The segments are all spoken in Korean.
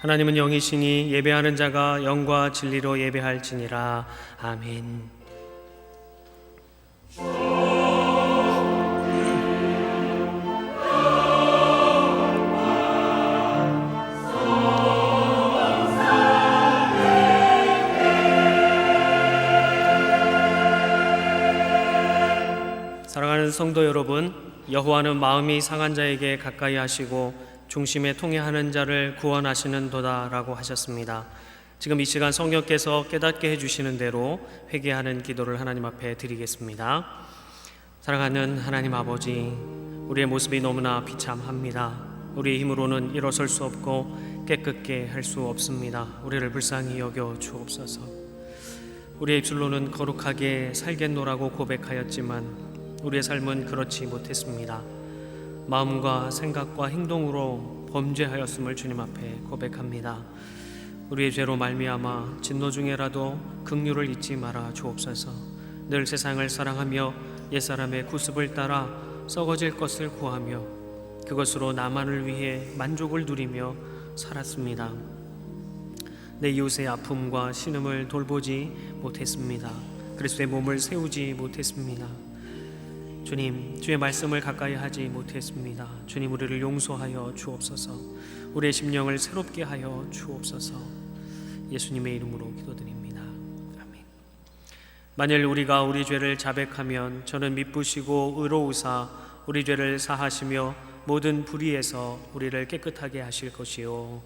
하나님은 영이시니 예배하는 자가 영과 진리로 예배할지니라. 아멘. 사랑하는 성도 여러분, 여호와는 마음이 상한 자에게 가까이 하시고 중심에 통회하는 자를 구원하시는 도다라고 하셨습니다. 지금 이 시간 성령께서 깨닫게 해주시는 대로 회개하는 기도를 하나님 앞에 드리겠습니다. 사랑하는 하나님 아버지, 우리의 모습이 너무나 비참합니다. 우리의 힘으로는 일어설 수 없고 깨끗게 할 수 없습니다. 우리를 불쌍히 여겨 주옵소서. 우리의 입술로는 거룩하게 살겠노라고 고백하였지만 우리의 삶은 그렇지 못했습니다. 마음과 생각과 행동으로 범죄하였음을 주님 앞에 고백합니다. 우리의 죄로 말미암아 진노 중에라도 긍휼을 잊지 말아 주옵소서. 늘 세상을 사랑하며 옛사람의 구습을 따라 썩어질 것을 구하며 그것으로 나만을 위해 만족을 누리며 살았습니다. 내 이웃의 아픔과 신음을 돌보지 못했습니다. 그리스도의 몸을 세우지 못했습니다. 주님, 주의 말씀을 가까이 하지 못했습니다. 주님, 우리를 용서하여 주옵소서. 우리의 심령을 새롭게 하여 주옵소서. 예수님의 이름으로 기도드립니다. 아멘. 만일 우리가 우리 죄를 자백하면 저는 미쁘시고 의로우사 우리 죄를 사하시며 모든 불의에서 우리를 깨끗하게 하실 것이요.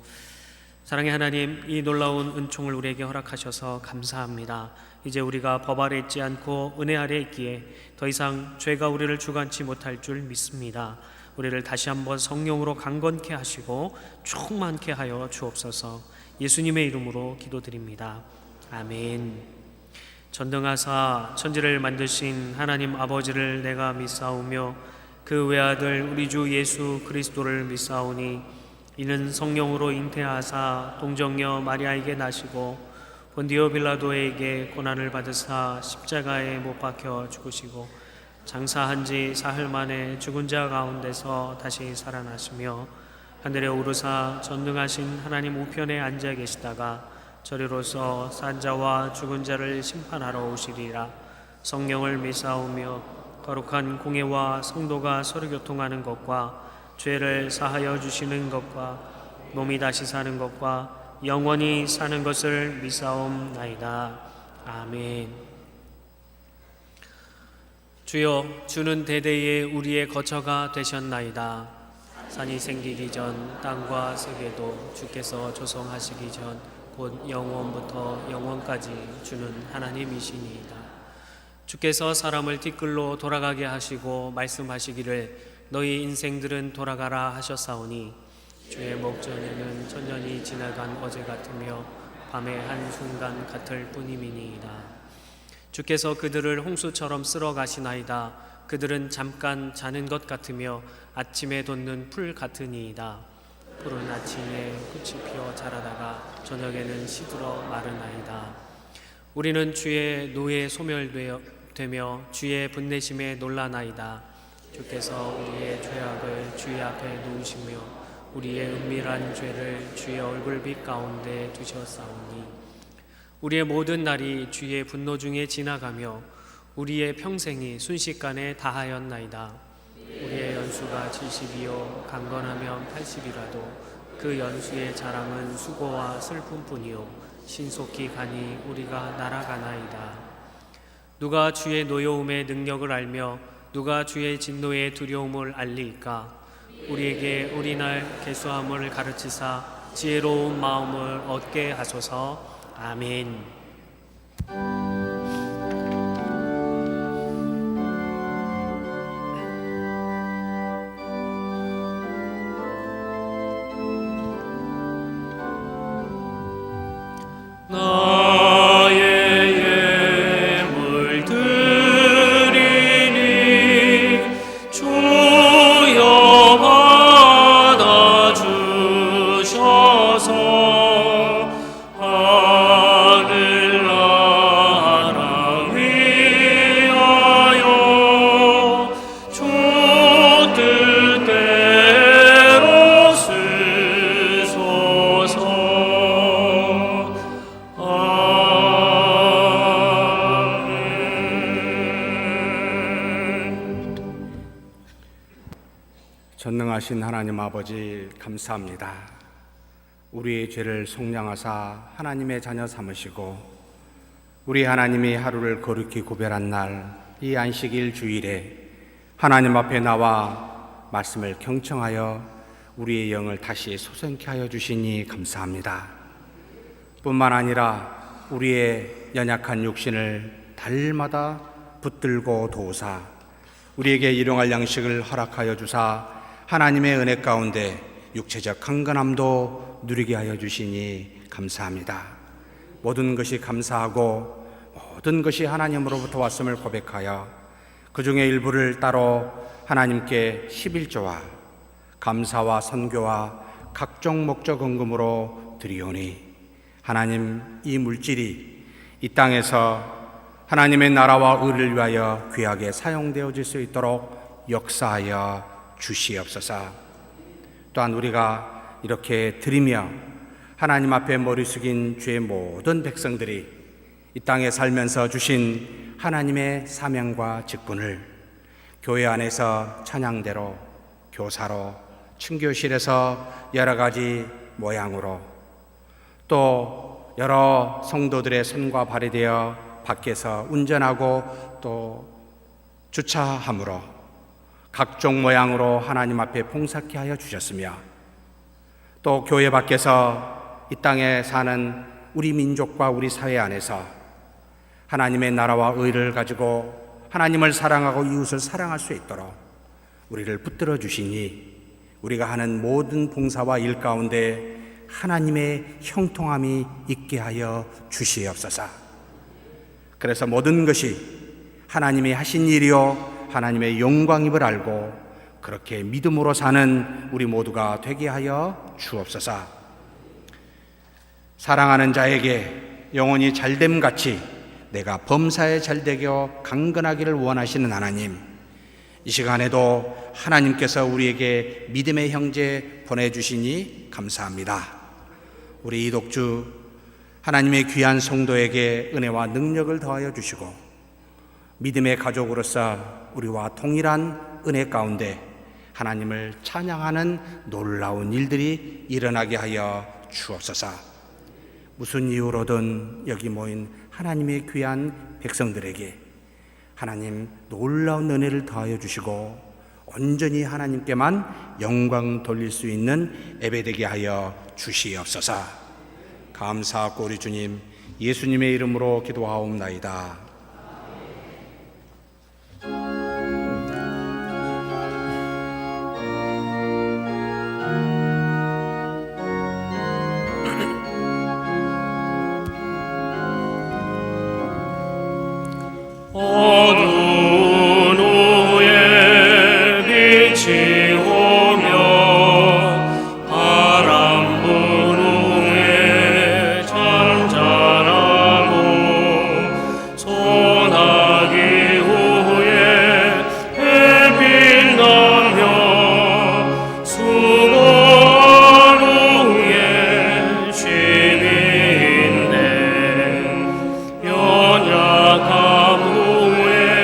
사랑의 하나님, 이 놀라운 은총을 우리에게 허락하셔서 감사합니다. 이제 우리가 법 아래 있지 않고 은혜 아래 있기에 더 이상 죄가 우리를 주관치 못할 줄 믿습니다. 우리를 다시 한번 성령으로 강건케 하시고 충만케 하여 주옵소서. 예수님의 이름으로 기도드립니다. 아멘. 전능하사 천지를 만드신 하나님 아버지를 내가 믿사오며 그 외아들 우리 주 예수 그리스도를 믿사오니 이는 성령으로 잉태하사 동정녀 마리아에게 나시고 본디오 빌라도에게 고난을 받으사 십자가에 못 박혀 죽으시고 장사한 지 사흘 만에 죽은 자 가운데서 다시 살아나시며 하늘에 오르사 전능하신 하나님 우편에 앉아 계시다가 저리로서 산자와 죽은 자를 심판하러 오시리라. 성령을 믿사오며 거룩한 공회와 성도가 서로 교통하는 것과 죄를 사하여 주시는 것과 몸이 다시 사는 것과 영원히 사는 것을 믿사옵나이다. 아멘. 주여, 주는 대대에 우리의 거처가 되셨나이다. 산이 생기기 전 땅과 세계도 주께서 조성하시기 전 곧 영원부터 영원까지 주는 하나님이시니이다. 주께서 사람을 티끌로 돌아가게 하시고 말씀하시기를 너희 인생들은 돌아가라 하셨사오니 주의 목전에는 천년이 지나간 어제 같으며 밤의 한순간 같을 뿐임이니이다. 주께서 그들을 홍수처럼 쓸어 가시나이다. 그들은 잠깐 자는 것 같으며 아침에 돋는 풀 같으니이다. 풀은 아침에 꽃이 피어 자라다가 저녁에는 시들어 마르나이다. 우리는 주의 노에 소멸되며 주의 분내심에 놀라나이다. 주께서 우리의 죄악을 주의 앞에 놓으시며 우리의 은밀한 죄를 주의 얼굴빛 가운데 두셨사오니 우리의 모든 날이 주의 분노 중에 지나가며 우리의 평생이 순식간에 다하였나이다. 우리의 연수가 70이요 강건하면 80이라도 그 연수의 자랑은 수고와 슬픔뿐이요 신속히 가니 우리가 날아가나이다. 누가 주의 노여움의 능력을 알며 누가 주의 진노의 두려움을 알리이까? 우리에게 우리날 계수함을 가르치사 지혜로운 마음을 얻게 하소서. 아멘. 하늘나라 전능하신 하나님 아버지 감사합니다. 우리의 죄를 속량하사 하나님의 자녀 삼으시고 우리 하나님이 하루를 거룩히 구별한 날 이 안식일 주일에 하나님 앞에 나와 말씀을 경청하여 우리의 영을 다시 소생케 하여 주시니 감사합니다. 뿐만 아니라 우리의 연약한 육신을 달마다 붙들고 도우사 우리에게 일용할 양식을 허락하여 주사 하나님의 은혜 가운데 육체적 강건함도 누리게 하여 주시니 감사합니다. 모든 것이 감사하고 모든 것이 하나님으로부터 왔음을 고백하여 그 중에 일부를 따로 하나님께 11조와 감사와 선교와 각종 목적 헌금으로 드리오니 하나님, 이 물질이 이 땅에서 하나님의 나라와 의를 위하여 귀하게 사용되어질 수 있도록 역사하여 주시옵소서. 또한 우리가 이렇게 드리며 하나님 앞에 머리 숙인 주의 모든 백성들이 이 땅에 살면서 주신 하나님의 사명과 직분을 교회 안에서 찬양대로, 교사로, 친교실에서 여러 가지 모양으로 또 여러 성도들의 손과 발이 되어 밖에서 운전하고 또 주차함으로 각종 모양으로 하나님 앞에 봉사케 하여 주셨으며 또 교회 밖에서 이 땅에 사는 우리 민족과 우리 사회 안에서 하나님의 나라와 의를 가지고 하나님을 사랑하고 이웃을 사랑할 수 있도록 우리를 붙들어 주시니 우리가 하는 모든 봉사와 일 가운데 하나님의 형통함이 있게 하여 주시옵소서. 그래서 모든 것이 하나님이 하신 일이요 하나님의 영광임을 알고 그렇게 믿음으로 사는 우리 모두가 되게 하여 주옵소서. 사랑하는 자에게 영혼이 잘됨같이 내가 범사에 잘되게 강건하기를 원하시는 하나님, 이 시간에도 하나님께서 우리에게 믿음의 형제 보내주시니 감사합니다. 우리 이독주 하나님의 귀한 성도에게 은혜와 능력을 더하여 주시고 믿음의 가족으로서 우리와 동일한 은혜 가운데 하나님을 찬양하는 놀라운 일들이 일어나게 하여 주옵소서. 무슨 이유로든 여기 모인 하나님의 귀한 백성들에게 하나님 놀라운 은혜를 더하여 주시고 온전히 하나님께만 영광 돌릴 수 있는 예배되게 하여 주시옵소서. 감사하고 우리 주님 예수님의 이름으로 기도하옵나이다. 어두운 후에 빛이 오며 바람 분 후에 잔잔하고 소나기 후에 햇빛 나며 수고한 후에 쉼인데 연약함 후에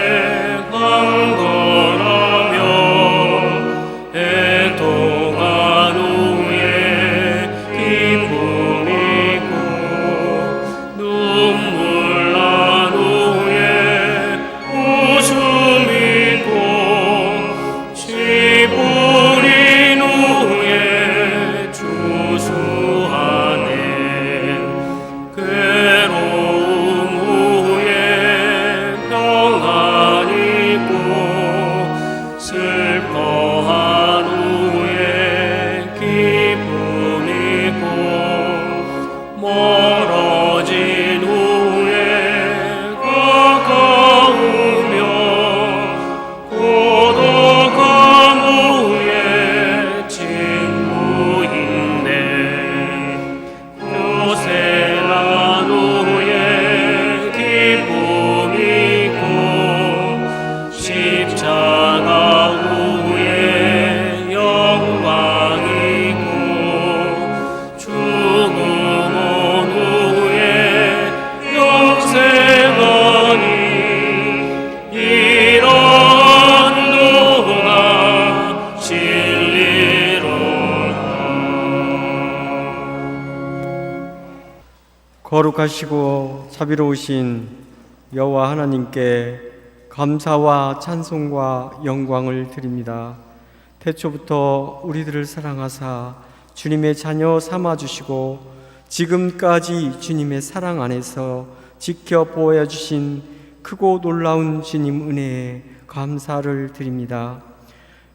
거룩하시고 자비로우신 여호와 하나님께 감사와 찬송과 영광을 드립니다. 태초부터 우리들을 사랑하사 주님의 자녀 삼아주시고 지금까지 주님의 사랑 안에서 지켜보아 주신 크고 놀라운 주님 은혜에 감사를 드립니다.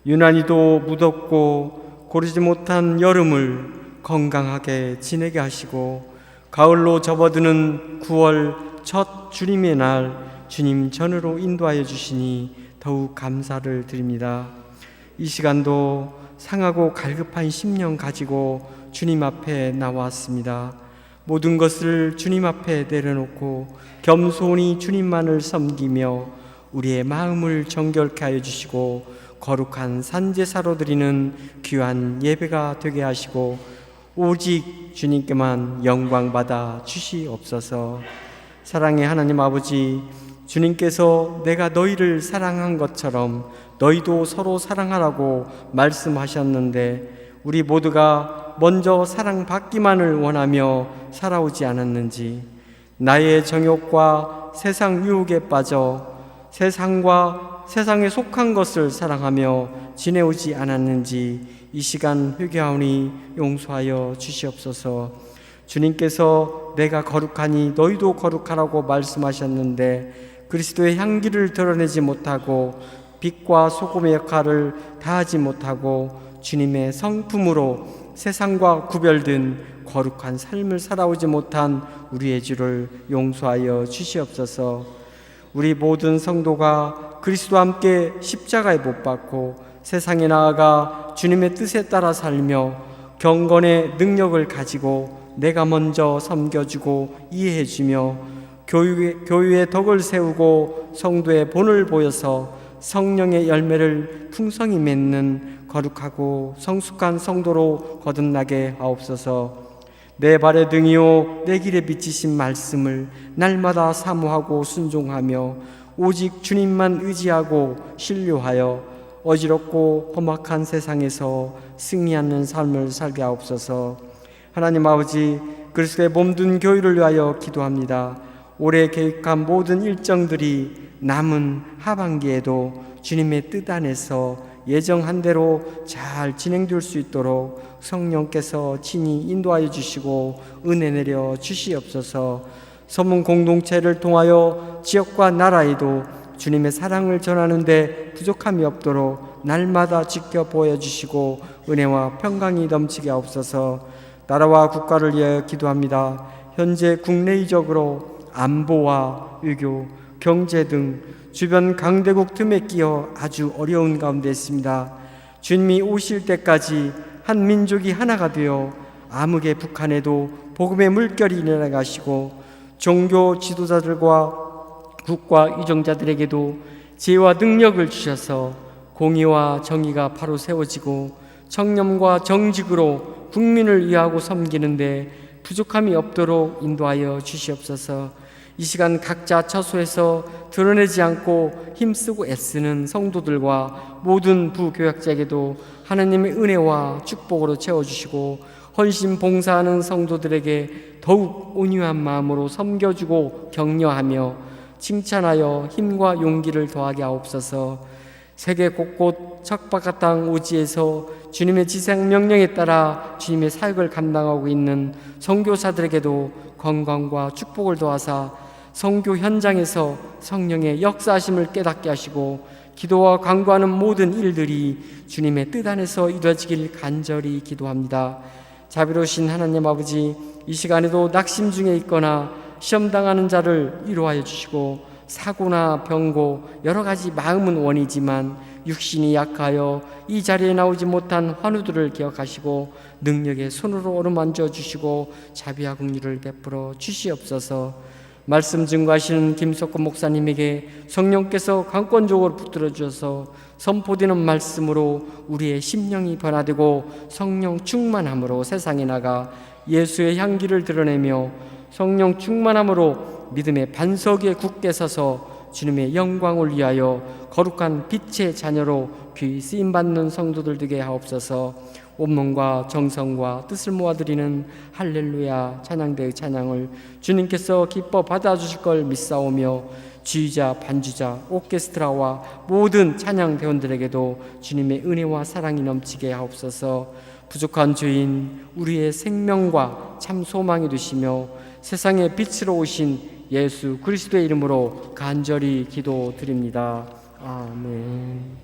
유난히도 무덥고 고르지 못한 여름을 건강하게 지내게 하시고 가을로 접어드는 9월 첫 주님의 날 주님 전으로 인도하여 주시니 더욱 감사를 드립니다. 이 시간도 상하고 갈급한 심령 가지고 주님 앞에 나왔습니다. 모든 것을 주님 앞에 내려놓고 겸손히 주님만을 섬기며 우리의 마음을 정결케 하여 주시고 거룩한 산제사로 드리는 귀한 예배가 되게 하시고 오직 주님께만 영광 받아 주시옵소서. 사랑의 하나님 아버지, 주님께서 내가 너희를 사랑한 것처럼 너희도 서로 사랑하라고 말씀하셨는데 우리 모두가 먼저 사랑받기만을 원하며 살아오지 않았는지, 나의 정욕과 세상 유혹에 빠져 세상과 세상에 속한 것을 사랑하며 지내오지 않았는지 이 시간 회개하오니 용서하여 주시옵소서. 주님께서 내가 거룩하니 너희도 거룩하라고 말씀하셨는데 그리스도의 향기를 드러내지 못하고 빛과 소금의 역할을 다하지 못하고 주님의 성품으로 세상과 구별된 거룩한 삶을 살아오지 못한 우리의 죄를 용서하여 주시옵소서. 우리 모든 성도가 그리스도와 함께 십자가에 못 박고 세상에 나아가 주님의 뜻에 따라 살며 경건의 능력을 가지고 내가 먼저 섬겨주고 이해해주며 교회의 덕을 세우고 성도의 본을 보여서 성령의 열매를 풍성히 맺는 거룩하고 성숙한 성도로 거듭나게 하옵소서. 내 발의 등이요 내 길에 비치신 말씀을 날마다 사모하고 순종하며 오직 주님만 의지하고 신뢰하여 어지럽고 험악한 세상에서 승리하는 삶을 살게 하옵소서. 하나님 아버지, 그리스도의 몸된 교회를 위하여 기도합니다. 올해 계획한 모든 일정들이 남은 하반기에도 주님의 뜻 안에서 예정한 대로 잘 진행될 수 있도록 성령께서 친히 인도하여 주시고 은혜 내려 주시옵소서. 서문 공동체를 통하여 지역과 나라에도 주님의 사랑을 전하는데 부족함이 없도록 날마다 지켜보여 주시고 은혜와 평강이 넘치게 하옵소서. 나라와 국가를 위하여 기도합니다. 현재 국내적으로 안보와 외교, 경제 등 주변 강대국 틈에 끼어 아주 어려운 가운데 있습니다. 주님이 오실 때까지 한 민족이 하나가 되어 암흑의 북한에도 복음의 물결이 일어나가시고 종교 지도자들과 국가 유정자들에게도 지혜와 능력을 주셔서 공의와 정의가 바로 세워지고 청렴과 정직으로 국민을 위하고 섬기는데 부족함이 없도록 인도하여 주시옵소서. 이 시간 각자 처소에서 드러내지 않고 힘쓰고 애쓰는 성도들과 모든 부교역자에게도 하나님의 은혜와 축복으로 채워주시고 헌신 봉사하는 성도들에게 더욱 온유한 마음으로 섬겨주고 격려하며 칭찬하여 힘과 용기를 더하게 하옵소서. 세계 곳곳 척박한 땅 오지에서 주님의 지상 명령에 따라 주님의 사역을 감당하고 있는 선교사들에게도 건강과 축복을 더하사 선교 현장에서 성령의 역사하심을 깨닫게 하시고 기도와 간구하는 모든 일들이 주님의 뜻 안에서 이루어지길 간절히 기도합니다. 자비로우신 하나님 아버지, 이 시간에도 낙심 중에 있거나 시험당하는 자를 위로하여 주시고 사고나 병고 여러 가지 마음은 원이지만 육신이 약하여 이 자리에 나오지 못한 환우들을 기억하시고 능력의 손으로 어루만져 주시고 자비와 긍휼을 베풀어 주시옵소서. 말씀 증거하시는 김석권 목사님에게 성령께서 강권적으로 붙들어 주셔서 선포되는 말씀으로 우리의 심령이 변화되고 성령 충만함으로 세상에 나가 예수의 향기를 드러내며 성령 충만함으로 믿음의 반석 위에 굳게 서서 주님의 영광을 위하여 거룩한 빛의 자녀로 귀히 쓰임받는 성도들 되게 하옵소서. 온몸과 정성과 뜻을 모아드리는 할렐루야 찬양대의 찬양을 주님께서 기뻐 받아주실 걸 믿사오며 지휘자, 반주자, 오케스트라와 모든 찬양 대원들에게도 주님의 은혜와 사랑이 넘치게 하옵소서. 부족한 죄인 우리의 생명과 참 소망이 되시며 세상의 빛으로 오신 예수 그리스도의 이름으로 간절히 기도드립니다. 아멘.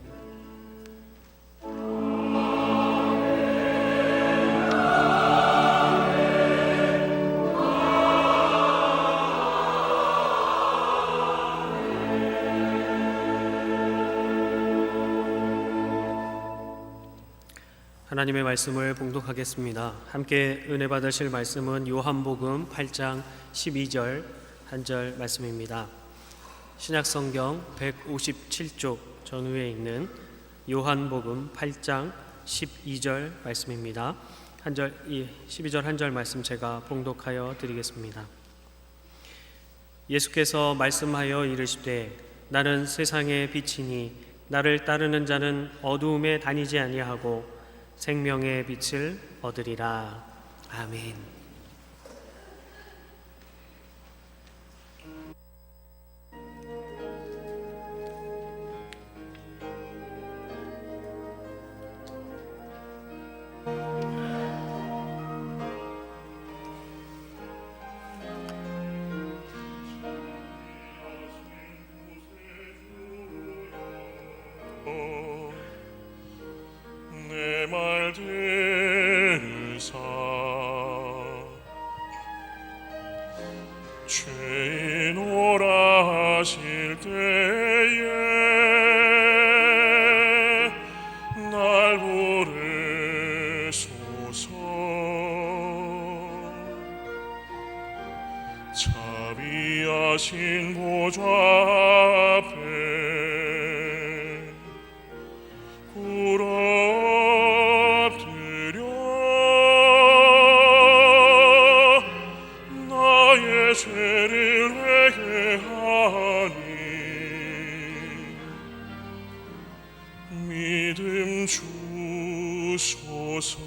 하나님의 말씀을 봉독하겠습니다. 함께 은혜 받으실 말씀은 요한복음 8장 12절 한 절 말씀입니다. 신약성경 157쪽 전후에 있는 요한복음 8장 12절 말씀입니다. 12절 한 절 말씀 제가 봉독하여 드리겠습니다. 예수께서 말씀하여 이르시되 나는 세상의 빛이니 나를 따르는 자는 어두움에 다니지 아니하고 생명의 빛을 얻으리라. 아멘. 내 말 들으사 죄인 오라 하실 때에 날 부르소서. 자비하신 보좌 앞에 죄를 회개하니 믿음 주소서.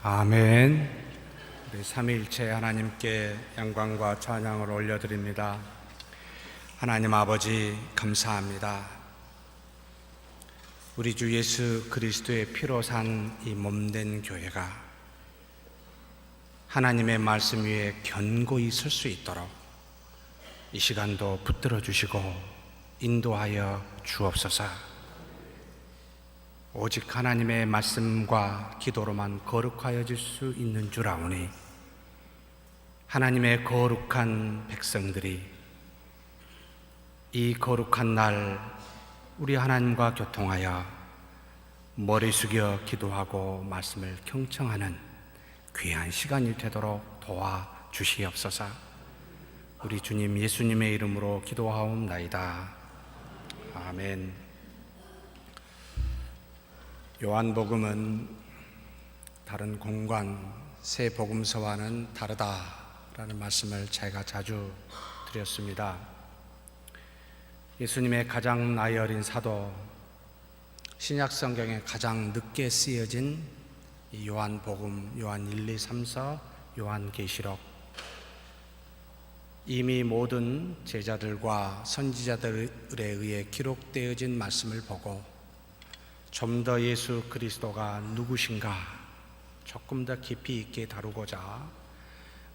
아멘. 우리 삼위일체 하나님께 영광과 찬양을 올려드립니다. 하나님 아버지 감사합니다. 우리 주 예수 그리스도의 피로 산 이 몸된 교회가 하나님의 말씀 위에 견고히 설 수 있도록 이 시간도 붙들어 주시고 인도하여 주옵소서. 오직 하나님의 말씀과 기도로만 거룩하여질 수 있는 줄 아오니 하나님의 거룩한 백성들이 이 거룩한 날 우리 하나님과 교통하여 머리 숙여 기도하고 말씀을 경청하는 귀한 시간이 되도록 도와주시옵소서. 우리 주님 예수님의 이름으로 기도하옵나이다. 아멘. 요한복음은 다른 공관 새 복음서와는 다르다라는 말씀을 제가 자주 드렸습니다. 예수님의 가장 나이 어린 사도, 신약 성경에 가장 늦게 쓰여진 이 요한복음, 요한 1, 2, 3서, 요한계시록, 이미 모든 제자들과 선지자들에 의해 기록되어진 말씀을 보고 좀 더 예수 그리스도가 누구신가 조금 더 깊이 있게 다루고자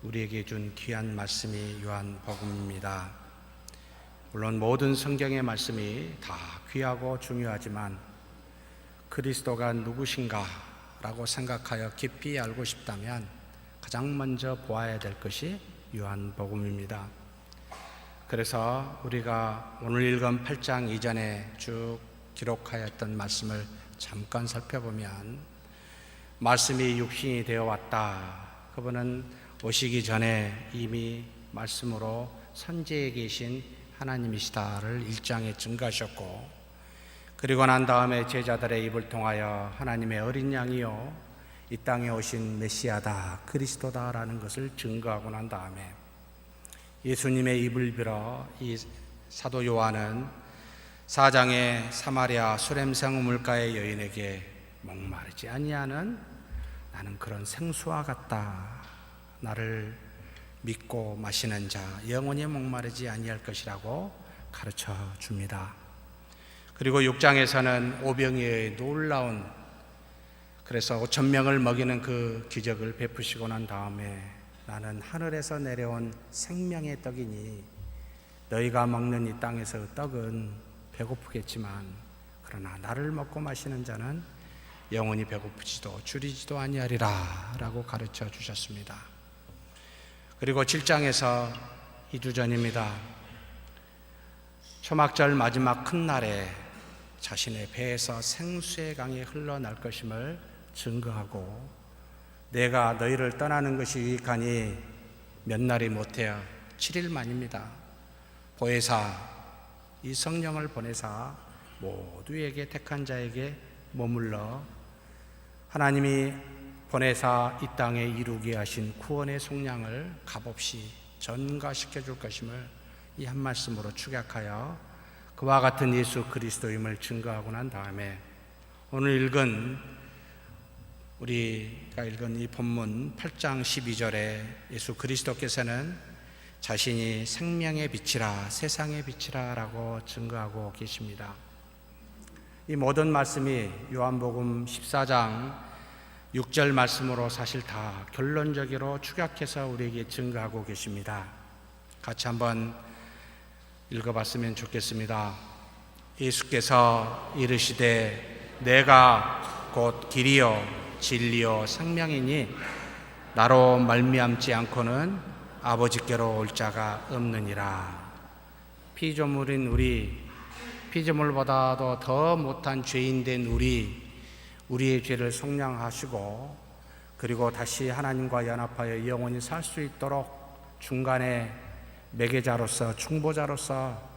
우리에게 준 귀한 말씀이 요한복음입니다. 물론 모든 성경의 말씀이 다 귀하고 중요하지만 그리스도가 누구신가 라고 생각하여 깊이 알고 싶다면 가장 먼저 보아야 될 것이 요한복음입니다. 그래서 우리가 오늘 읽은 8장 이전에 쭉 기록하였던 말씀을 잠깐 살펴보면 말씀이 육신이 되어 왔다. 그분은 오시기 전에 이미 말씀으로 선지에 계신 하나님이시다를 1장에 증거하셨고, 그리고 난 다음에 제자들의 입을 통하여 하나님의 어린 양이요 이 땅에 오신 메시아다, 그리스도다라는 것을 증거하고 난 다음에 예수님의 입을 빌어 이 사도 요한은 4장의 사마리아 수렘성 우물가의 여인에게 목마르지 아니하는 나는 그런 생수와 같다. 나를 믿고 마시는 자 영원히 목마르지 아니할 것이라고 가르쳐 줍니다. 그리고 6장에서는 오병이어의 놀라운, 그래서 5,000명을 먹이는 그 기적을 베푸시고 난 다음에 나는 하늘에서 내려온 생명의 떡이니 너희가 먹는 이 땅에서 떡은 배고프겠지만 그러나 나를 먹고 마시는 자는 영원히 배고프지도 줄이지도 아니하리라 라고 가르쳐 주셨습니다. 그리고 7장에서 2주 전입니다. 초막절 마지막 큰 날에 자신의 배에서 생수의 강이 흘러날 것임을 증거하고 내가 너희를 떠나는 것이 유익하니 몇 날이 못해야 7일 만입니다. 보혜사 이 성령을 보내사 모두에게 택한 자에게 머물러 하나님이 보내사 이 땅에 이루게 하신 구원의 속량을 값없이 전가시켜 줄 것임을 이 한 말씀으로 축약하여 그와 같은 예수 그리스도임을 증거하고 난 다음에 오늘 우리가 읽은 이 본문 8장 12절에 예수 그리스도께서는 자신이 생명의 빛이라 세상의 빛이라 라고 증거하고 계십니다. 이 모든 말씀이 요한복음 14장 6절 말씀으로 사실 다 결론적으로 축약해서 우리에게 증거하고 계십니다. 같이 한번 읽어봤으면 좋겠습니다. 예수께서 이르시되 내가 곧 길이요 진리요 생명이니 나로 말미암지 않고는 아버지께로 올 자가 없느니라. 피조물인 우리, 피조물보다도 더 못한 죄인된 우리의 죄를 속량하시고 그리고 다시 하나님과 연합하여 영원히 살 수 있도록 중간에 매개자로서 중보자로서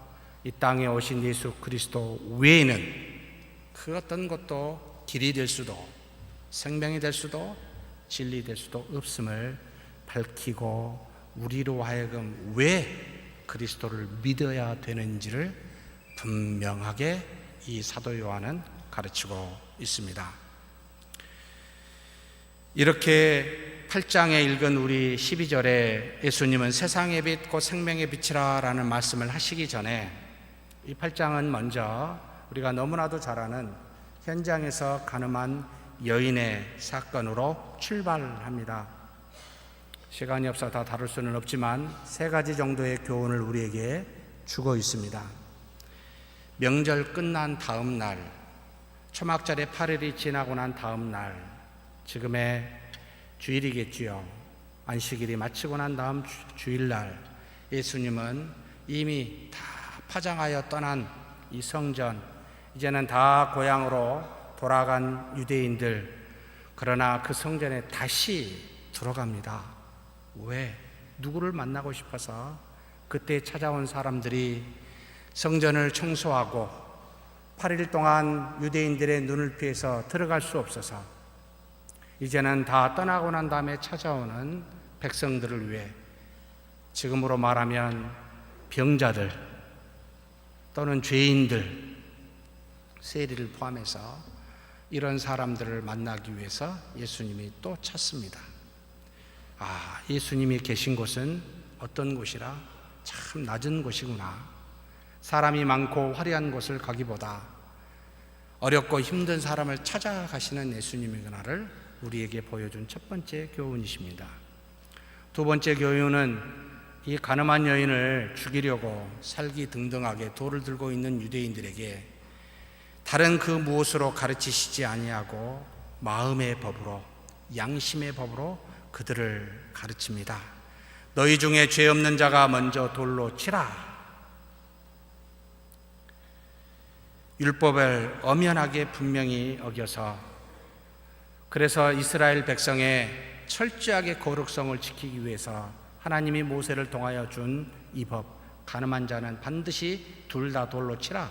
이 땅에 오신 예수 그리스도 외에는 그 어떤 것도 길이 될 수도 생명이 될 수도 진리 될 수도 없음을 밝히고 우리로 하여금 왜 그리스도를 믿어야 되는지를 분명하게 이 사도 요한은 가르치고 있습니다. 이렇게 8장에 읽은 우리 12절에 예수님은 세상의 빛 곧 생명의 빛이라 라는 말씀을 하시기 전에 이 8장은 먼저 우리가 너무나도 잘 아는 현장에서 가늠한 여인의 사건으로 출발합니다. 시간이 없어 다 다룰 수는 없지만 3가지 정도의 교훈을 우리에게 주고 있습니다. 명절 끝난 다음 날, 초막절의 8일이 지나고 난 다음 날, 지금의 주일이겠지요. 안식일이 마치고 난 다음 주일날 예수님은 이미 다 파장하여 떠난 이 성전, 이제는 다 고향으로 돌아간 유대인들, 그러나 그 성전에 다시 들어갑니다. 왜? 누구를 만나고 싶어서 그때 찾아온 사람들이 성전을 청소하고 8일 동안 유대인들의 눈을 피해서 들어갈 수 없어서 이제는 다 떠나고 난 다음에 찾아오는 백성들을 위해, 지금으로 말하면 병자들 또는 죄인들, 세리를 포함해서 이런 사람들을 만나기 위해서 예수님이 또 찾습니다. 예수님이 계신 곳은 어떤 곳이라? 참 낮은 곳이구나. 사람이 많고 화려한 곳을 가기보다 어렵고 힘든 사람을 찾아가시는 예수님이구나를 우리에게 보여준 첫 번째 교훈이십니다. 두 번째 교훈은 이 가늠한 여인을 죽이려고 살기등등하게 돌을 들고 있는 유대인들에게 다른 그 무엇으로 가르치시지 아니하고 마음의 법으로, 양심의 법으로 그들을 가르칩니다. 너희 중에 죄 없는 자가 먼저 돌로 치라. 율법을 엄연하게 분명히 어겨서, 그래서 이스라엘 백성의 철저하게 거룩성을 지키기 위해서 하나님이 모세를 통하여 준 이 법, 가늠한 자는 반드시 둘 다 돌로 치라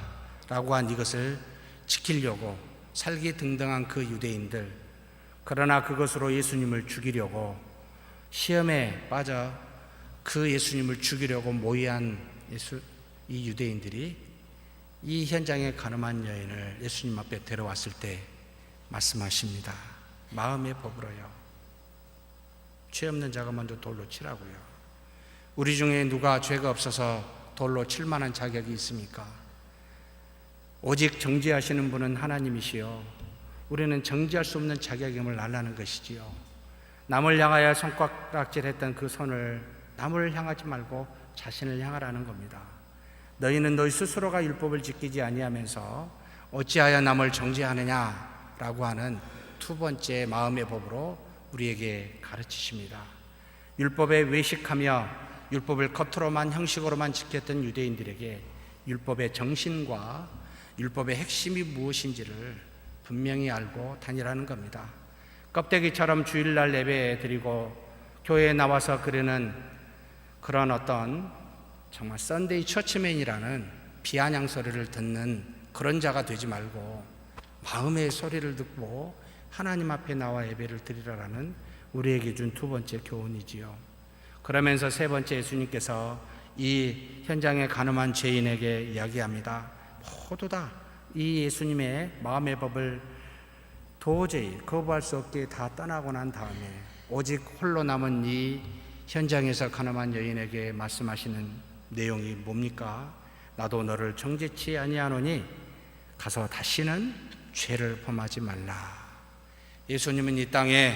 라고 한 이것을 지키려고 살기등등한 그 유대인들, 그러나 그것으로 예수님을 죽이려고 시험에 빠져 그 예수님을 죽이려고 모의한 이 유대인들이 이 현장에 가늠한 여인을 예수님 앞에 데려왔을 때 말씀하십니다. 마음의 법으로요. 죄 없는 자가 먼저 돌로 치라고요. 우리 중에 누가 죄가 없어서 돌로 칠 만한 자격이 있습니까? 오직 정죄하시는 분은 하나님이시요, 우리는 정죄할 수 없는 자격임을 알라는 것이지요. 남을 향하여 손가락질했던 그 손을 남을 향하지 말고 자신을 향하라는 겁니다. 너희는 너희 스스로가 율법을 지키지 아니하면서 어찌하여 남을 정죄하느냐라고 하는 두 번째 마음의 법으로 우리에게 가르치십니다. 율법에 외식하며 율법을 겉으로만 형식으로만 지켰던 유대인들에게 율법의 정신과 율법의 핵심이 무엇인지를 분명히 알고 다니라는 겁니다. 껍데기처럼 주일날 예배 드리고 교회에 나와서 그러는 그런 어떤 정말 썬데이 처치맨이라는 비아냥 소리를 듣는 그런 자가 되지 말고 마음의 소리를 듣고 하나님 앞에 나와 예배를 드리라라는 우리에게 준 두 번째 교훈이지요. 그러면서 세 번째, 예수님께서 이 현장에 가늠한 죄인에게 이야기합니다. 모두 다 이 예수님의 마음의 법을 도저히 거부할 수 없게 다 떠나고 난 다음에 오직 홀로 남은 이 현장에서 가늠한 여인에게 말씀하시는 내용이 뭡니까? 나도 너를 정죄치 아니하노니 가서 다시는 죄를 범하지 말라. 예수님은 이 땅에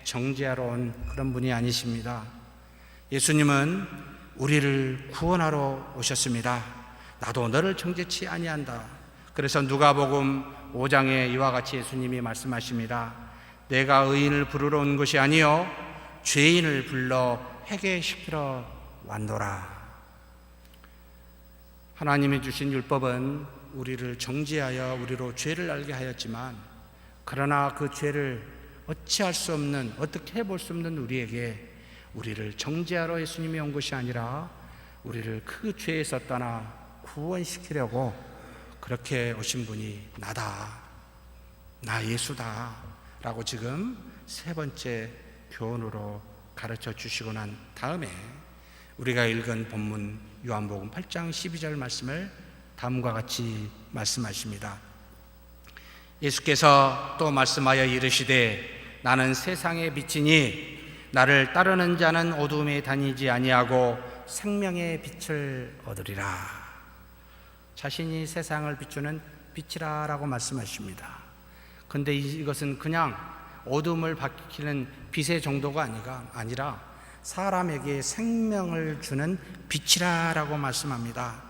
정죄하러 온 그런 분이 아니십니다. 예수님은 우리를 구원하러 오셨습니다. 나도 너를 정죄치 아니한다. 그래서 누가복음 5장에 이와 같이 예수님이 말씀하십니다. 내가 의인을 부르러 온 것이 아니요 죄인을 불러 회개시키러 왔노라. 하나님이 주신 율법은 우리를 정죄하여 우리로 죄를 알게 하였지만, 그러나 그 죄를 어찌할 수 없는, 어떻게 해볼 수 없는 우리에게 우리를 정죄하러 예수님이 온 것이 아니라 우리를 그 죄에서 떠나 구원시키려고 그렇게 오신 분이 나다, 나 예수다 라고 지금 세 번째 교훈으로 가르쳐 주시고 난 다음에 우리가 읽은 본문 요한복음 8장 12절 말씀을 다음과 같이 말씀하십니다. 예수께서 또 말씀하여 이르시되 나는 세상의 빛이니 나를 따르는 자는 어둠에 다니지 아니하고 생명의 빛을 얻으리라. 자신이 세상을 비추는 빛이라고 말씀하십니다. 근데 이것은 그냥 어둠을 밝히는 빛의 정도가 아니라 사람에게 생명을 주는 빛이라고 말씀합니다.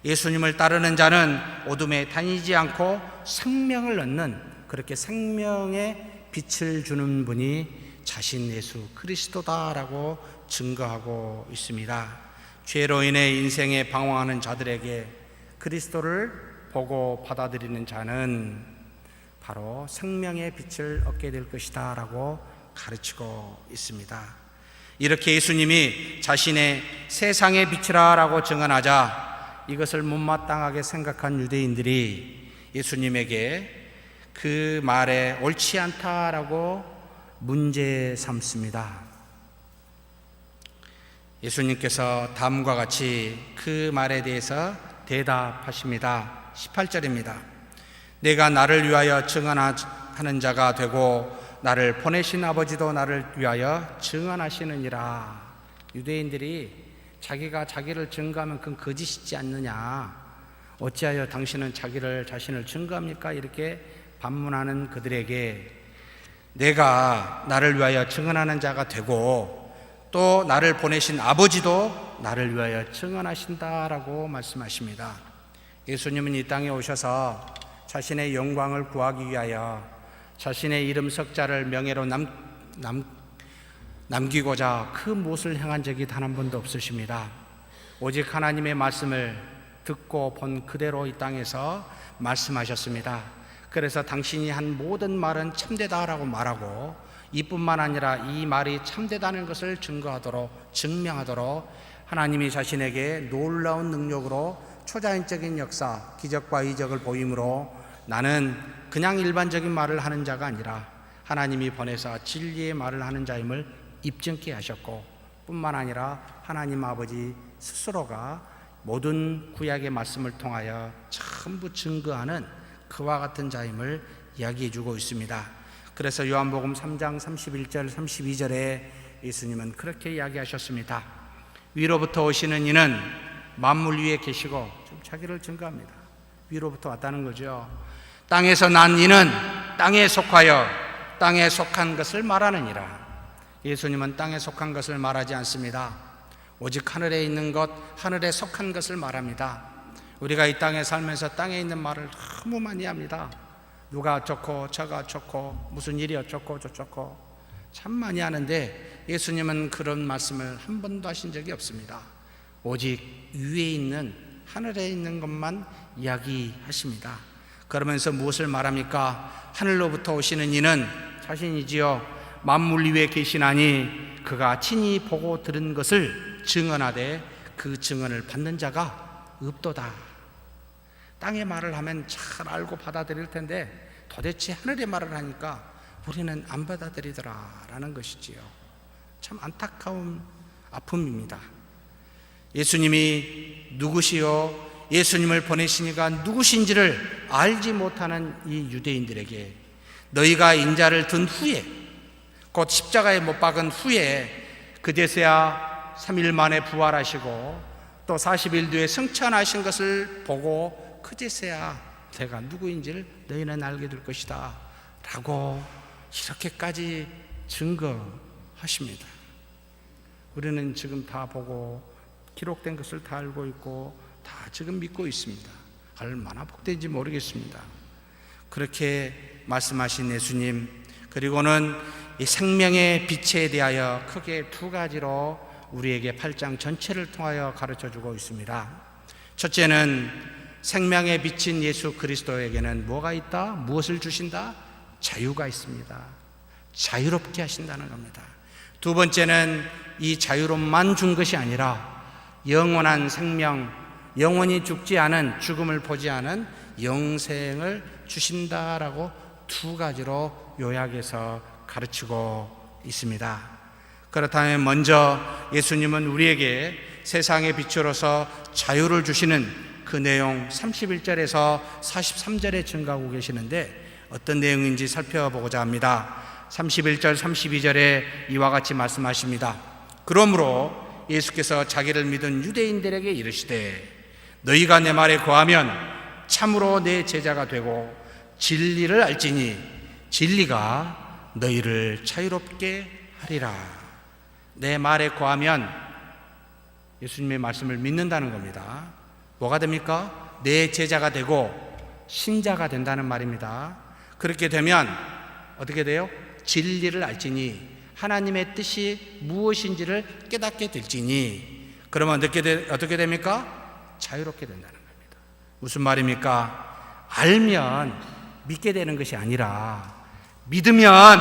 예수님을 따르는 자는 어둠에 다니지 않고 생명을 얻는, 그렇게 생명의 빛을 주는 분이 자신 예수 그리스도다라고 증거하고 있습니다. 죄로 인해 인생에 방황하는 자들에게 그리스도를 보고 받아들이는 자는 바로 생명의 빛을 얻게 될 것이다 라고 가르치고 있습니다. 이렇게 예수님이 자신의 세상의 빛이라 라고 증언하자 이것을 못마땅하게 생각한 유대인들이 예수님에게 그 말에 옳지 않다라고 문제 삼습니다. 예수님께서 다음과 같이 그 말에 대해서 대답하십니다. 18절입니다. 내가 나를 위하여 증언하는 자가 되고 나를 보내신 아버지도 나를 위하여 증언하시느니라. 유대인들이 자기가 자기를 증거하면 그건 거짓이지 않느냐, 어찌하여 당신은 자신을 증거합니까? 이렇게 반문하는 그들에게 내가 나를 위하여 증언하는 자가 되고 또 나를 보내신 아버지도 나를 위하여 증언하신다라고 말씀하십니다. 예수님은 이 땅에 오셔서 자신의 영광을 구하기 위하여 자신의 이름 석자를 명예로 남기고자 그 무엇을 행한 적이 단 한 번도 없으십니다. 오직 하나님의 말씀을 듣고 본 그대로 이 땅에서 말씀하셨습니다. 그래서 당신이 한 모든 말은 참되다라고 말하고 이뿐만 아니라 이 말이 참되다는 것을 증명하도록 하나님이 자신에게 놀라운 능력으로 초자연적인 역사, 기적과 이적을 보임으로 나는 그냥 일반적인 말을 하는 자가 아니라 하나님이 보내사 진리의 말을 하는 자임을 입증케 하셨고, 뿐만 아니라 하나님 아버지 스스로가 모든 구약의 말씀을 통하여 전부 증거하는 그와 같은 자임을 이야기해 주고 있습니다. 그래서 요한복음 3장 31절 32절에 예수님은 그렇게 이야기하셨습니다. 위로부터 오시는 이는 만물 위에 계시고, 좀 자기를 증거합니다. 위로부터 왔다는 거죠. 땅에서 난 이는 땅에 속하여 땅에 속한 것을 말하느니라. 예수님은 땅에 속한 것을 말하지 않습니다. 오직 하늘에 있는 것, 하늘에 속한 것을 말합니다. 우리가 이 땅에 살면서 땅에 있는 말을 너무 많이 합니다. 누가 어쩌고 저가 어쩌고 무슨 일이 어쩌고 저쩌고 참 많이 하는데 예수님은 그런 말씀을 한 번도 하신 적이 없습니다. 오직 위에 있는 하늘에 있는 것만 이야기하십니다. 그러면서 무엇을 말합니까? 하늘로부터 오시는 이는 자신이지요 만물 위에 계시나니 그가 친히 보고 들은 것을 증언하되 그 증언을 받는 자가 없도다. 땅의 말을 하면 잘 알고 받아들일 텐데 도대체 하늘의 말을 하니까 우리는 안 받아들이더라라는 것이지요. 참 안타까운 아픔입니다. 예수님이 누구시요? 예수님을 보내시니까 누구신지를 알지 못하는 이 유대인들에게 너희가 인자를 든 후에 곧 십자가에 못 박은 후에 그제서야 3일 만에 부활하시고 또 40일 뒤에 승천하신 것을 보고 그제서야 내가 누구인지를 너희는 알게 될 것이다 라고 이렇게까지 증거하십니다. 우리는 지금 다 보고 기록된 것을 다 알고 있고 다 지금 믿고 있습니다. 얼마나 복된지 모르겠습니다. 그렇게 말씀하신 예수님, 그리고는 이 생명의 빛에 대하여 크게 두 가지로 우리에게 8장 전체를 통하여 가르쳐주고 있습니다. 첫째는 생명의 빛인 예수 그리스도에게는 뭐가 있다? 무엇을 주신다? 자유가 있습니다. 자유롭게 하신다는 겁니다. 두 번째는 이 자유로만 준 것이 아니라 영원한 생명, 영원히 죽지 않은, 죽음을 보지 않은 영생을 주신다라고 두 가지로 요약해서 가르치고 있습니다. 그렇다면 먼저 예수님은 우리에게 세상의 빛으로서 자유를 주시는 그 내용 31절에서 43절에 증가하고 계시는데 어떤 내용인지 살펴보고자 합니다. 31절 32절에 이와 같이 말씀하십니다. 그러므로 예수께서 자기를 믿은 유대인들에게 이르시되 너희가 내 말에 거하면 참으로 내 제자가 되고 진리를 알지니 진리가 너희를 자유롭게 하리라. 내 말에 거하면 예수님의 말씀을 믿는다는 겁니다. 뭐가 됩니까? 내 제자가 되고 신자가 된다는 말입니다. 그렇게 되면 어떻게 돼요? 진리를 알지니 하나님의 뜻이 무엇인지를 깨닫게 될지니 그러면 어떻게 됩니까? 자유롭게 된다는 겁니다. 무슨 말입니까? 알면 믿게 되는 것이 아니라 믿으면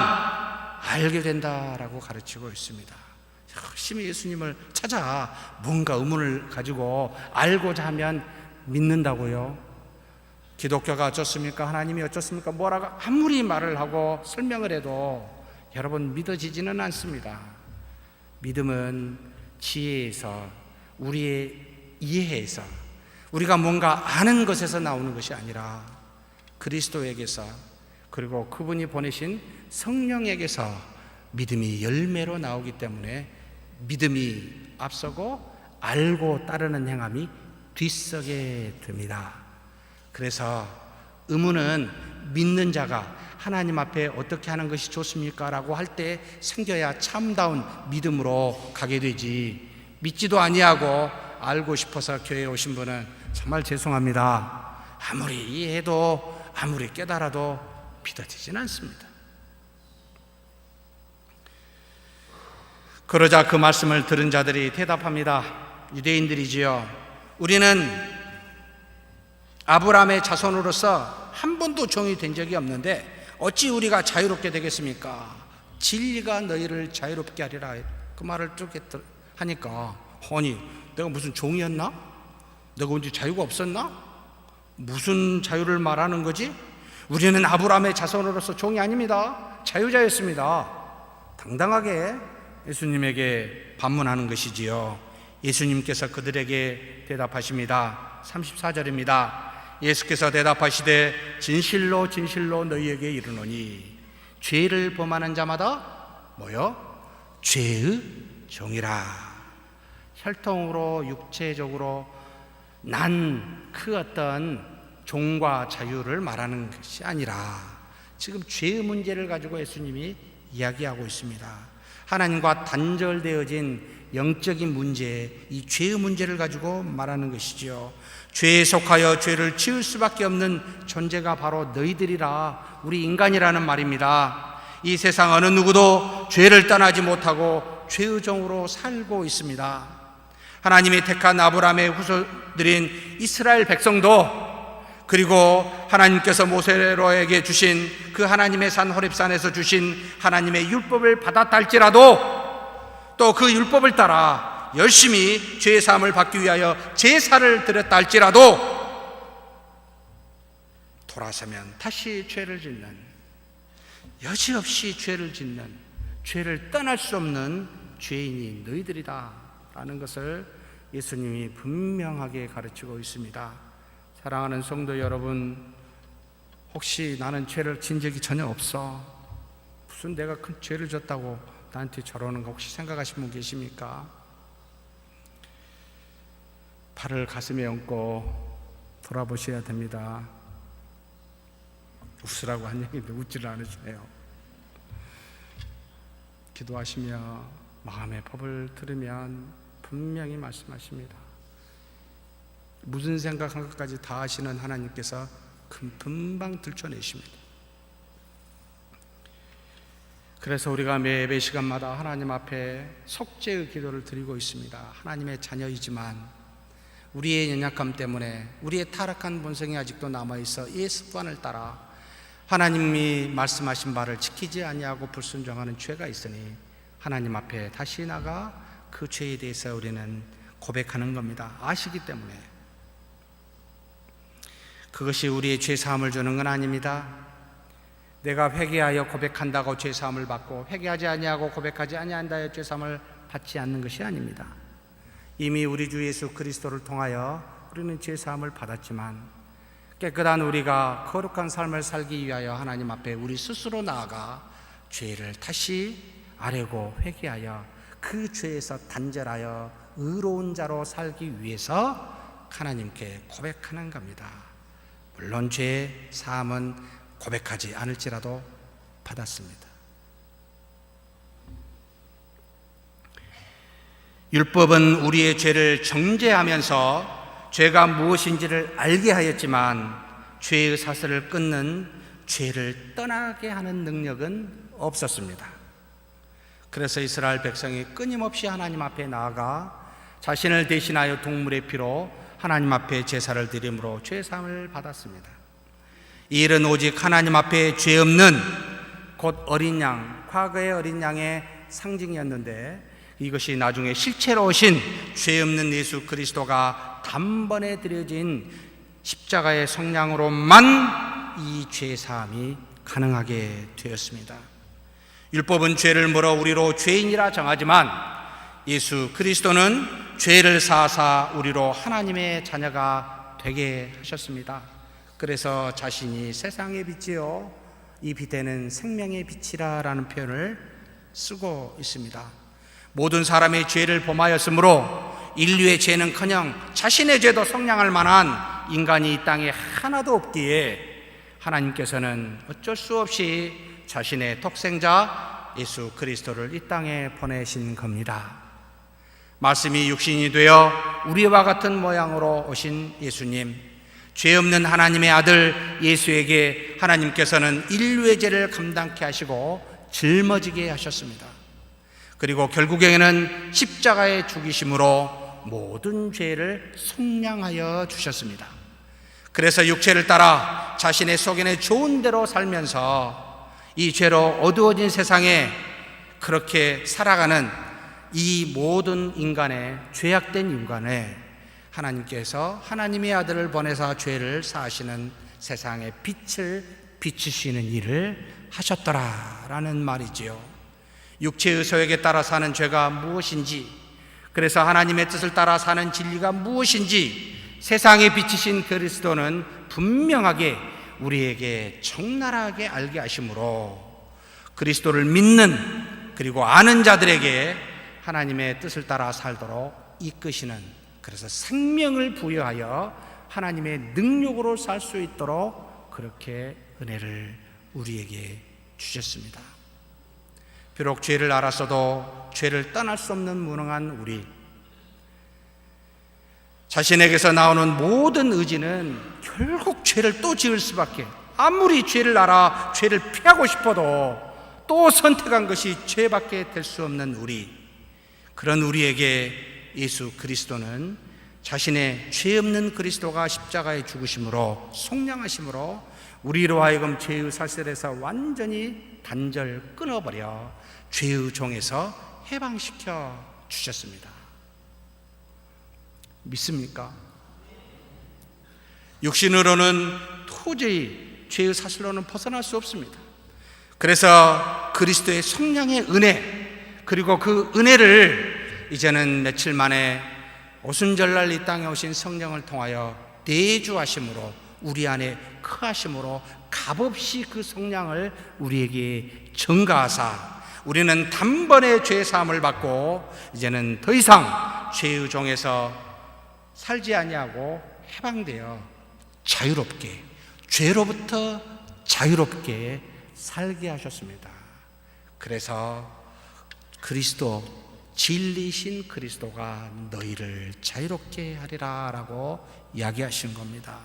알게 된다라고 가르치고 있습니다. 열심히 예수님을 찾아 뭔가 의문을 가지고 알고자 하면 믿는다고요? 기독교가 어쩌습니까? 하나님이 어쩌습니까? 뭐라고 아무리 말을 하고 설명을 해도 여러분 믿어지지는 않습니다. 믿음은 지혜에서, 우리의 이해에서, 우리가 뭔가 아는 것에서 나오는 것이 아니라 그리스도에게서, 그리고 그분이 보내신 성령에게서 믿음이 열매로 나오기 때문에 믿음이 앞서고 알고 따르는 행함이 뒤서게 됩니다. 그래서 의문은 믿는 자가 하나님 앞에 어떻게 하는 것이 좋습니까? 라고 할 때 생겨야 참다운 믿음으로 가게 되지, 믿지도 아니하고 알고 싶어서 교회에 오신 분은 정말 죄송합니다. 아무리 이해해도 아무리 깨달아도 믿어지진 않습니다. 그러자 그 말씀을 들은 자들이 대답합니다. 유대인들이지요. 우리는 아브라함의 자손으로서 한 번도 종이 된 적이 없는데 어찌 우리가 자유롭게 되겠습니까? 진리가 너희를 자유롭게 하리라. 그 말을 쭉 하니까 아니 내가 무슨 종이었나? 내가 언제 자유가 없었나? 무슨 자유를 말하는 거지? 우리는 아브라함의 자손으로서 종이 아닙니다. 자유자였습니다. 당당하게 예수님에게 반문하는 것이지요. 예수님께서 그들에게 대답하십니다. 34절입니다. 예수께서 대답하시되 진실로 진실로 너희에게 이르노니 죄를 범하는 자마다 뭐요? 죄의 종이라. 혈통으로 육체적으로 난 그 어떤 종과 자유를 말하는 것이 아니라 지금 죄의 문제를 가지고 예수님이 이야기하고 있습니다. 하나님과 단절되어진 영적인 문제, 이 죄의 문제를 가지고 말하는 것이지요. 죄에 속하여 죄를 지을 수밖에 없는 존재가 바로 너희들이라, 우리 인간이라는 말입니다. 이 세상 어느 누구도 죄를 떠나지 못하고 죄의 종으로 살고 있습니다. 하나님이 택한 아브라함의 후손들인 이스라엘 백성도, 그리고 하나님께서 모세로에게 주신 그 하나님의 산 호렙산에서 주신 하나님의 율법을 받았다 할지라도 또 그 율법을 따라 열심히 죄의 사함을 받기 위하여 제사를 드렸다 할지라도 돌아서면 다시 죄를 짓는, 여지없이 죄를 짓는, 죄를 떠날 수 없는 죄인이 너희들이다 라는 것을 예수님이 분명하게 가르치고 있습니다. 사랑하는 성도 여러분, 혹시 나는 죄를 진 적이 전혀 없어, 무슨 내가 큰 죄를 졌다고 나한테 저러는 거 혹시 생각하시는 분 계십니까? 팔을 가슴에 얹고 돌아보셔야 됩니다. 웃으라고 한 얘기인데 웃지를 않으시네요. 기도하시며 마음의 법을 들으면 분명히 말씀하십니다. 무슨 생각한 것까지 다 아시는 하나님께서 금방 들춰내십니다. 그래서 우리가 매 예배 시간마다 하나님 앞에 속죄의 기도를 드리고 있습니다. 하나님의 자녀이지만 우리의 연약함 때문에, 우리의 타락한 본성이 아직도 남아있어 이 습관을 따라 하나님이 말씀하신 바를 지키지 아니하고 불순종하는 죄가 있으니 하나님 앞에 다시 나가 그 죄에 대해서 우리는 고백하는 겁니다. 아시기 때문에. 그것이 우리의 죄 사함을 주는 건 아닙니다. 내가 회개하여 고백한다고 죄 사함을 받고 회개하지 아니하고 고백하지 아니한다여 죄 사함을 받지 않는 것이 아닙니다. 이미 우리 주 예수 그리스도를 통하여 우리는 죄 사함을 받았지만 깨끗한 우리가 거룩한 삶을 살기 위하여 하나님 앞에 우리 스스로 나아가 죄를 다시 아뢰고 회개하여 그 죄에서 단절하여 의로운 자로 살기 위해서 하나님께 고백하는 겁니다. 물론 죄 사함은 고백하지 않을지라도 받았습니다. 율법은 우리의 죄를 정죄하면서 죄가 무엇인지를 알게 하였지만 죄의 사슬을 끊는 죄를 떠나게 하는 능력은 없었습니다. 그래서 이스라엘 백성이 끊임없이 하나님 앞에 나아가 자신을 대신하여 동물의 피로 하나님 앞에 제사를 드림으로 죄사함을 받았습니다. 이 일은 오직 하나님 앞에 죄 없는 곧 어린 양, 과거의 어린 양의 상징이었는데 이것이 나중에 실체로 오신 죄 없는 예수 그리스도가 단번에 드려진 십자가의 성량으로만 이 죄사함이 가능하게 되었습니다. 율법은 죄를 물어 우리로 죄인이라 정하지만 예수 그리스도는 죄를 사하사 우리로 하나님의 자녀가 되게 하셨습니다. 그래서 자신이 세상의 빛이요 이 빛에는 생명의 빛이라 라는 표현을 쓰고 있습니다. 모든 사람의 죄를 범하였으므로 인류의 죄는커녕 자신의 죄도 성량할 만한 인간이 이 땅에 하나도 없기에 하나님께서는 어쩔 수 없이 자신의 독생자 예수 그리스도를 이 땅에 보내신 겁니다. 말씀이 육신이 되어 우리와 같은 모양으로 오신 예수님, 죄 없는 하나님의 아들 예수에게 하나님께서는 인류의 죄를 감당케 하시고 짊어지게 하셨습니다. 그리고 결국에는 십자가에 죽이심으로 모든 죄를 속량하여 주셨습니다. 그래서 육체를 따라 자신의 속인의 좋은 대로 살면서 이 죄로 어두워진 세상에 그렇게 살아가는 이 모든 인간의 죄악된 인간에 하나님께서 하나님의 아들을 보내사 죄를 사하시는 세상의 빛을 비추시는 일을 하셨더라라는 말이지요. 육체의 소욕에 따라 사는 죄가 무엇인지, 그래서 하나님의 뜻을 따라 사는 진리가 무엇인지 세상에 비치신 그리스도는 분명하게 우리에게 적나라하게 알게 하심으로 그리스도를 믿는 그리고 아는 자들에게 하나님의 뜻을 따라 살도록 이끄시는, 그래서 생명을 부여하여 하나님의 능력으로 살 수 있도록 그렇게 은혜를 우리에게 주셨습니다. 비록 죄를 알았어도 죄를 떠날 수 없는 무능한 우리, 자신에게서 나오는 모든 의지는 결국 죄를 또 지을 수밖에, 아무리 죄를 알아 죄를 피하고 싶어도 또 선택한 것이 죄밖에 될 수 없는 우리, 그런 우리에게 예수 그리스도는 자신의 죄 없는 그리스도가 십자가에 죽으심으로 속량하심으로 우리로 하여금 죄의 사슬에서 완전히 단절 끊어버려 죄의 종에서 해방시켜 주셨습니다. 믿습니까? 육신으로는 도저히 죄의 사슬로는 벗어날 수 없습니다. 그래서 그리스도의 속량의 은혜, 그리고 그 은혜를 이제는 며칠 만에 오순절날 이 땅에 오신 성령을 통하여 내주하심으로 우리 안에 크하심으로 값없이 그 성량을 우리에게 전가하사 우리는 단번에 죄 사함을 받고 이제는 더 이상 죄의 종에서 살지 아니하고 해방되어 자유롭게, 죄로부터 자유롭게 살게 하셨습니다. 그래서 그리스도, 진리신 그리스도가 너희를 자유롭게 하리라 라고 이야기하신 겁니다.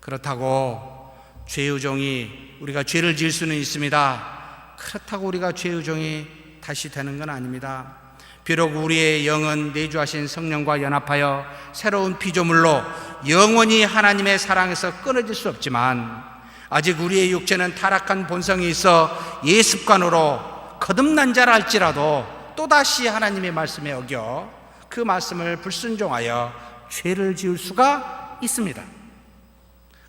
그렇다고 죄의 종이, 우리가 죄를 지을 수는 있습니다. 그렇다고 우리가 죄의 종이 다시 되는 건 아닙니다. 비록 우리의 영은 내주하신 성령과 연합하여 새로운 피조물로 영원히 하나님의 사랑에서 끊어질 수 없지만 아직 우리의 육체는 타락한 본성이 있어 예습관으로 거듭난 자라 할지라도 또다시 하나님의 말씀에 어겨 그 말씀을 불순종하여 죄를 지을 수가 있습니다.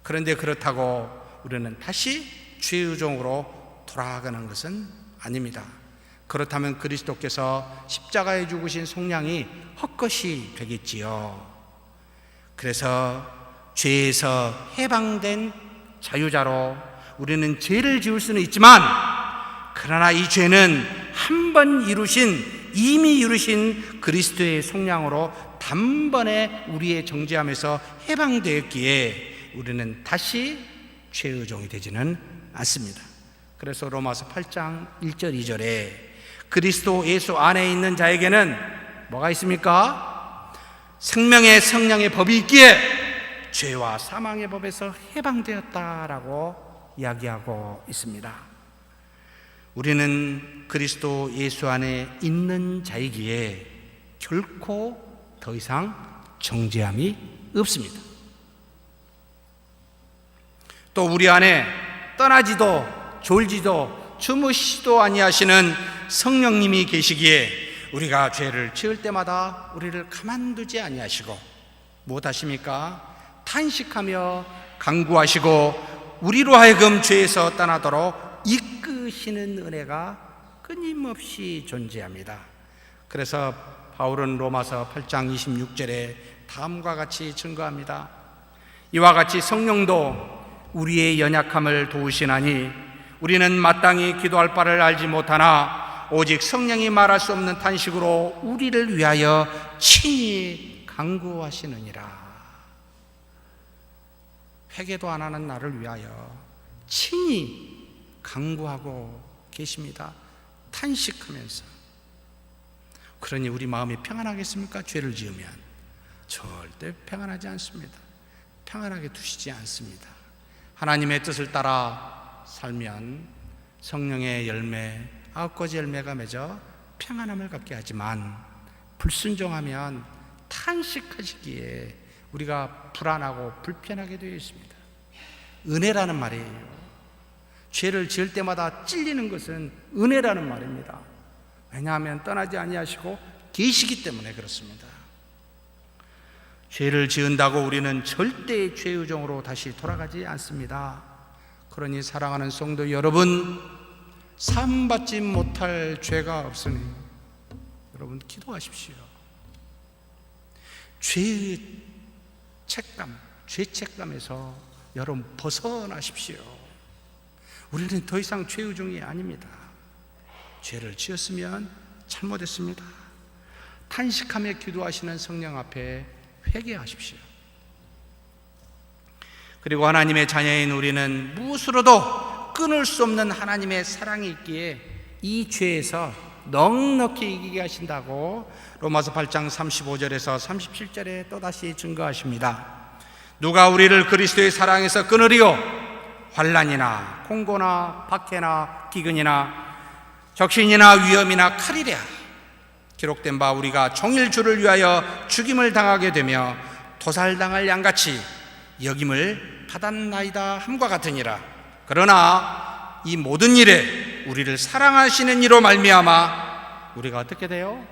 그런데 그렇다고 우리는 다시 죄의 종으로 돌아가는 것은 아닙니다. 그렇다면 그리스도께서 십자가에 죽으신 속량이 헛것이 되겠지요. 그래서 죄에서 해방된 자유자로 우리는 죄를 지을 수는 있지만 그러나 이 죄는 한 번 이미 이루신 그리스도의 속량으로 단번에 우리의 정죄함에서 해방되었기에 우리는 다시 죄의 종이 되지는 않습니다. 그래서 로마서 8장 1절 2절에 그리스도 예수 안에 있는 자에게는 뭐가 있습니까? 생명의 성령의 법이 있기에 죄와 사망의 법에서 해방되었다라고 이야기하고 있습니다. 우리는 그리스도 예수 안에 있는 자이기에 결코 더 이상 정죄함이 없습니다. 또 우리 안에 떠나지도 졸지도 주무시지도 아니하시는 성령님이 계시기에 우리가 죄를 지을 때마다 우리를 가만두지 아니하시고 무엇하십니까? 탄식하며 간구하시고 우리로 하여금 죄에서 떠나도록 이끄시는 은혜가 끊임없이 존재합니다. 그래서 바울은 로마서 8장 26절에 다음과 같이 증거합니다. 이와 같이 성령도 우리의 연약함을 도우시나니 우리는 마땅히 기도할 바를 알지 못하나 오직 성령이 말할 수 없는 탄식으로 우리를 위하여 친히 간구하시느니라. 회개도 안 하는 나를 위하여 친히 간구하고 계십니다. 탄식하면서. 그러니 우리 마음이 평안하겠습니까? 죄를 지으면 절대 평안하지 않습니다. 평안하게 두시지 않습니다. 하나님의 뜻을 따라 살면 성령의 열매, 9가지 열매가 맺어 평안함을 갖게 하지만 불순종하면 탄식하시기에 우리가 불안하고 불편하게 되어 있습니다. 은혜라는 말이에요. 죄를 지을 때마다 찔리는 것은 은혜라는 말입니다. 왜냐하면 떠나지 아니하시고 계시기 때문에 그렇습니다. 죄를 지은다고 우리는 절대 죄의 종으로 다시 돌아가지 않습니다. 그러니 사랑하는 성도 여러분, 사함받지 못할 죄가 없으니 여러분 기도하십시오. 죄의 책감, 죄책감에서 여러분 벗어나십시오. 우리는 더 이상 죄의 종이 아닙니다. 죄를 지었으면 잘못했습니다. 탄식하며 기도하시는 성령 앞에 회개하십시오. 그리고 하나님의 자녀인 우리는 무엇으로도 끊을 수 없는 하나님의 사랑이 있기에 이 죄에서 넉넉히 이기게 하신다고 로마서 8장 35절에서 37절에 또다시 증거하십니다. 누가 우리를 그리스도의 사랑에서 끊으리요? 환난이나 공고나 박해나 기근이나 적신이나 위험이나 칼이랴. 기록된 바 우리가 종일 주를 위하여 죽임을 당하게 되며 도살당할 양같이 여김을 받았나이다 함과 같으니라. 그러나 이 모든 일에 우리를 사랑하시는 이로 말미암아 우리가 어떻게 돼요?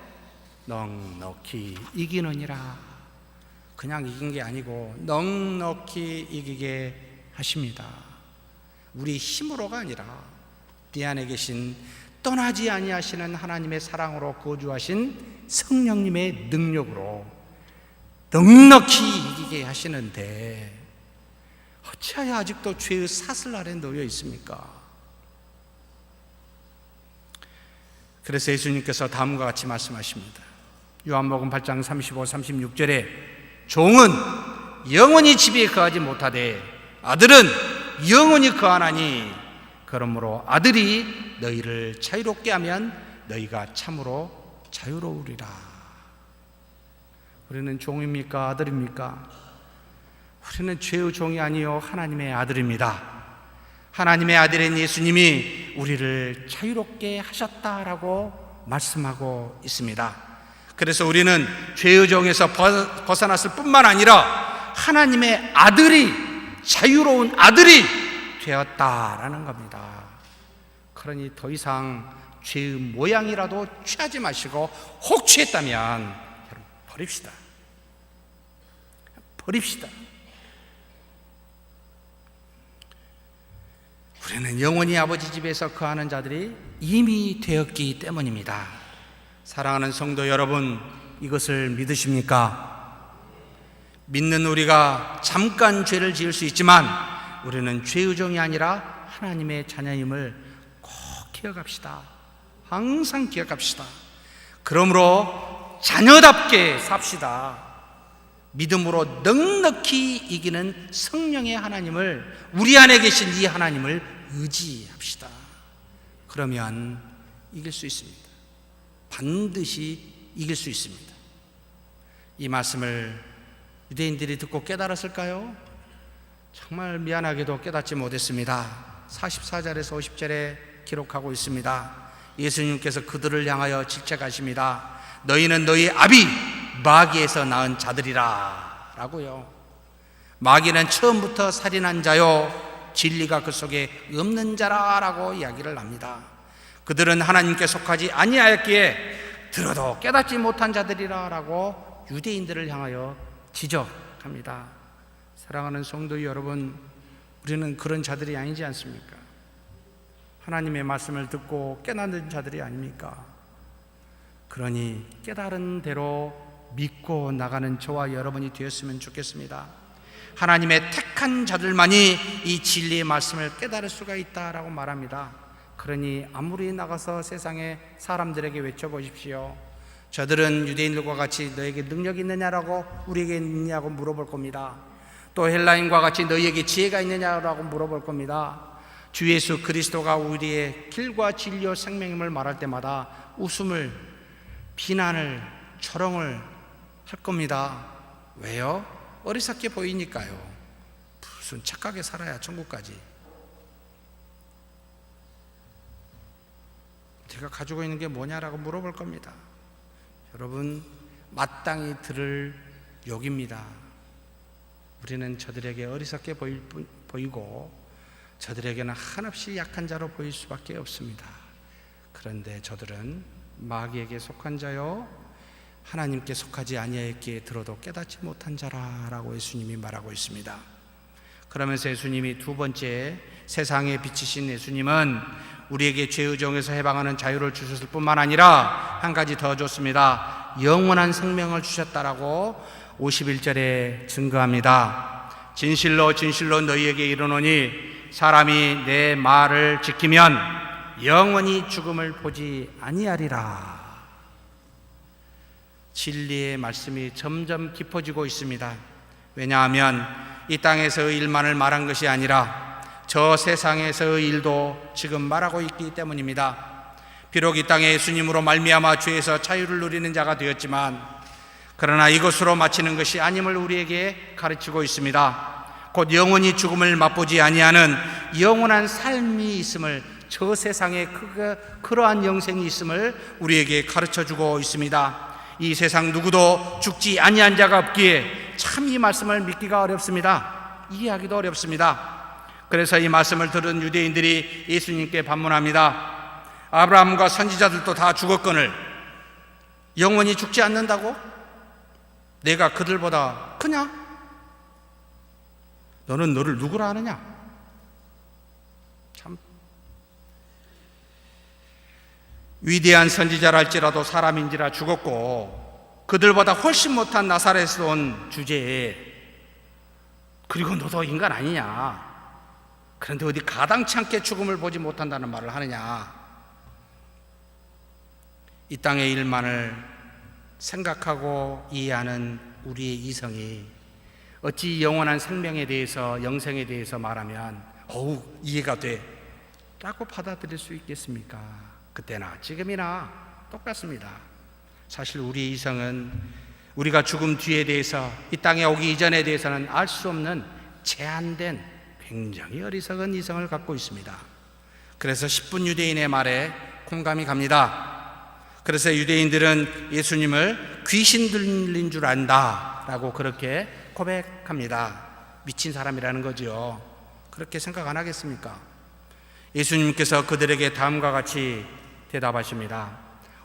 넉넉히 이기느니라. 그냥 이긴 게 아니고 넉넉히 이기게 하십니다. 우리 힘으로가 아니라 네 안에 계신 떠나지 아니하시는 하나님의 사랑으로 거주하신 성령님의 능력으로 넉넉히 이기게 하시는데 어찌하여 아직도 죄의 사슬 아래 놓여 있습니까? 그래서 예수님께서 다음과 같이 말씀하십니다. 요한복음 8장 35, 36절에 종은 영원히 집에 거하지 못하되 아들은 영원히 거하나니 그러므로 아들이 너희를 자유롭게 하면 너희가 참으로 자유로우리라. 우리는 종입니까? 아들입니까? 우리는 죄의 종이 아니요 하나님의 아들입니다. 하나님의 아들인 예수님이 우리를 자유롭게 하셨다라고 말씀하고 있습니다. 그래서 우리는 죄의 종에서 벗어났을 뿐만 아니라 하나님의 아들이, 자유로운 아들이 되었다라는 겁니다. 그러니 더 이상 죄의 모양이라도 취하지 마시고 혹 취했다면 여러분 버립시다. 버립시다. 우리는 영원히 아버지 집에서 거하는 자들이 이미 되었기 때문입니다. 사랑하는 성도 여러분, 이것을 믿으십니까? 믿는 우리가 잠깐 죄를 지을 수 있지만 우리는 죄의 종이 아니라 하나님의 자녀임을 꼭 기억합시다. 항상 기억합시다. 그러므로 자녀답게 삽시다. 믿음으로 넉넉히 이기는 성령의 하나님을, 우리 안에 계신 이 하나님을 의지합시다. 그러면 이길 수 있습니다. 반드시 이길 수 있습니다. 이 말씀을 유대인들이 듣고 깨달았을까요? 정말 미안하게도 깨닫지 못했습니다. 44절에서 50절에 기록하고 있습니다. 예수님께서 그들을 향하여 질책하십니다. 너희는 너희 아비 마귀에서 낳은 자들이라 라고요. 마귀는 처음부터 살인한 자요, 진리가 그 속에 없는 자라 라고 이야기를 합니다. 그들은 하나님께 속하지 아니하였기에 들어도 깨닫지 못한 자들이라 라고 유대인들을 향하여 지적합니다. 사랑하는 성도 여러분, 우리는 그런 자들이 아니지 않습니까? 하나님의 말씀을 듣고 깨닫는 자들이 아닙니까? 그러니 깨달은 대로 믿고 나가는 저와 여러분이 되었으면 좋겠습니다. 하나님의 택한 자들만이 이 진리의 말씀을 깨달을 수가 있다라고 말합니다. 그러니 아무리 나가서 세상의 사람들에게 외쳐보십시오. 저들은 유대인들과 같이 너에게 능력이 있느냐라고 우리에게 있느냐고 물어볼 겁니다. 또 헬라인과 같이 너희에게 지혜가 있느냐라고 물어볼 겁니다. 주 예수 그리스도가 우리의 길과 진리와 생명임을 말할 때마다 웃음을, 비난을, 조롱을 할 겁니다. 왜요? 어리석게 보이니까요. 무슨 착하게 살아야 천국까지. 제가 가지고 있는 게 뭐냐라고 물어볼 겁니다. 여러분, 마땅히 들을 욕입니다. 우리는 저들에게 어리석게 보이고 저들에게는 한없이 약한 자로 보일 수밖에 없습니다. 그런데 저들은 마귀에게 속한 자요, 하나님께 속하지 아니하였기에 들어도 깨닫지 못한 자라라고 예수님이 말하고 있습니다. 그러면서 예수님이 두 번째, 세상에 비치신 예수님은 우리에게 죄의 정에서 해방하는 자유를 주셨을 뿐만 아니라 한 가지 더 줬습니다. 영원한 생명을 주셨다라고 51절에 증거합니다. 진실로 진실로 너희에게 이르노니 사람이 내 말을 지키면 영원히 죽음을 보지 아니하리라. 진리의 말씀이 점점 깊어지고 있습니다. 왜냐하면 이 땅에서의 일만을 말한 것이 아니라 저 세상에서의 일도 지금 말하고 있기 때문입니다. 비록 이 땅에 예수님으로 말미암아 죄에서 자유를 누리는 자가 되었지만 그러나 이것으로 마치는 것이 아님을 우리에게 가르치고 있습니다. 곧 영원히 죽음을 맛보지 아니하는 영원한 삶이 있음을, 저 세상에 그러한 영생이 있음을 우리에게 가르쳐주고 있습니다. 이 세상 누구도 죽지 아니한 자가 없기에 참 이 말씀을 믿기가 어렵습니다. 이해하기도 어렵습니다. 그래서 이 말씀을 들은 유대인들이 예수님께 반문합니다. 아브라함과 선지자들도 다 죽었거늘 영원히 죽지 않는다고? 내가 그들보다 크냐? 너는 너를 누구라 하느냐? 참 위대한 선지자랄지라도 사람인지라 죽었고 그들보다 훨씬 못한 나사렛에서 온 주제에 그리고 너도 인간 아니냐? 그런데 어디 가당치 않게 죽음을 보지 못한다는 말을 하느냐? 이 땅의 일만을 생각하고 이해하는 우리의 이성이 어찌 영원한 생명에 대해서, 영생에 대해서 말하면 어우 이해가 돼 라고 받아들일 수 있겠습니까? 그때나 지금이나 똑같습니다. 사실 우리의 이성은 우리가 죽음 뒤에 대해서, 이 땅에 오기 이전에 대해서는 알 수 없는 제한된 굉장히 어리석은 이성을 갖고 있습니다. 그래서 10분 유대인의 말에 공감이 갑니다. 그래서 유대인들은 예수님을 귀신 들린 줄 안다 라고 그렇게 고백합니다. 미친 사람이라는 거죠. 그렇게 생각 안 하겠습니까? 예수님께서 그들에게 다음과 같이 대답하십니다.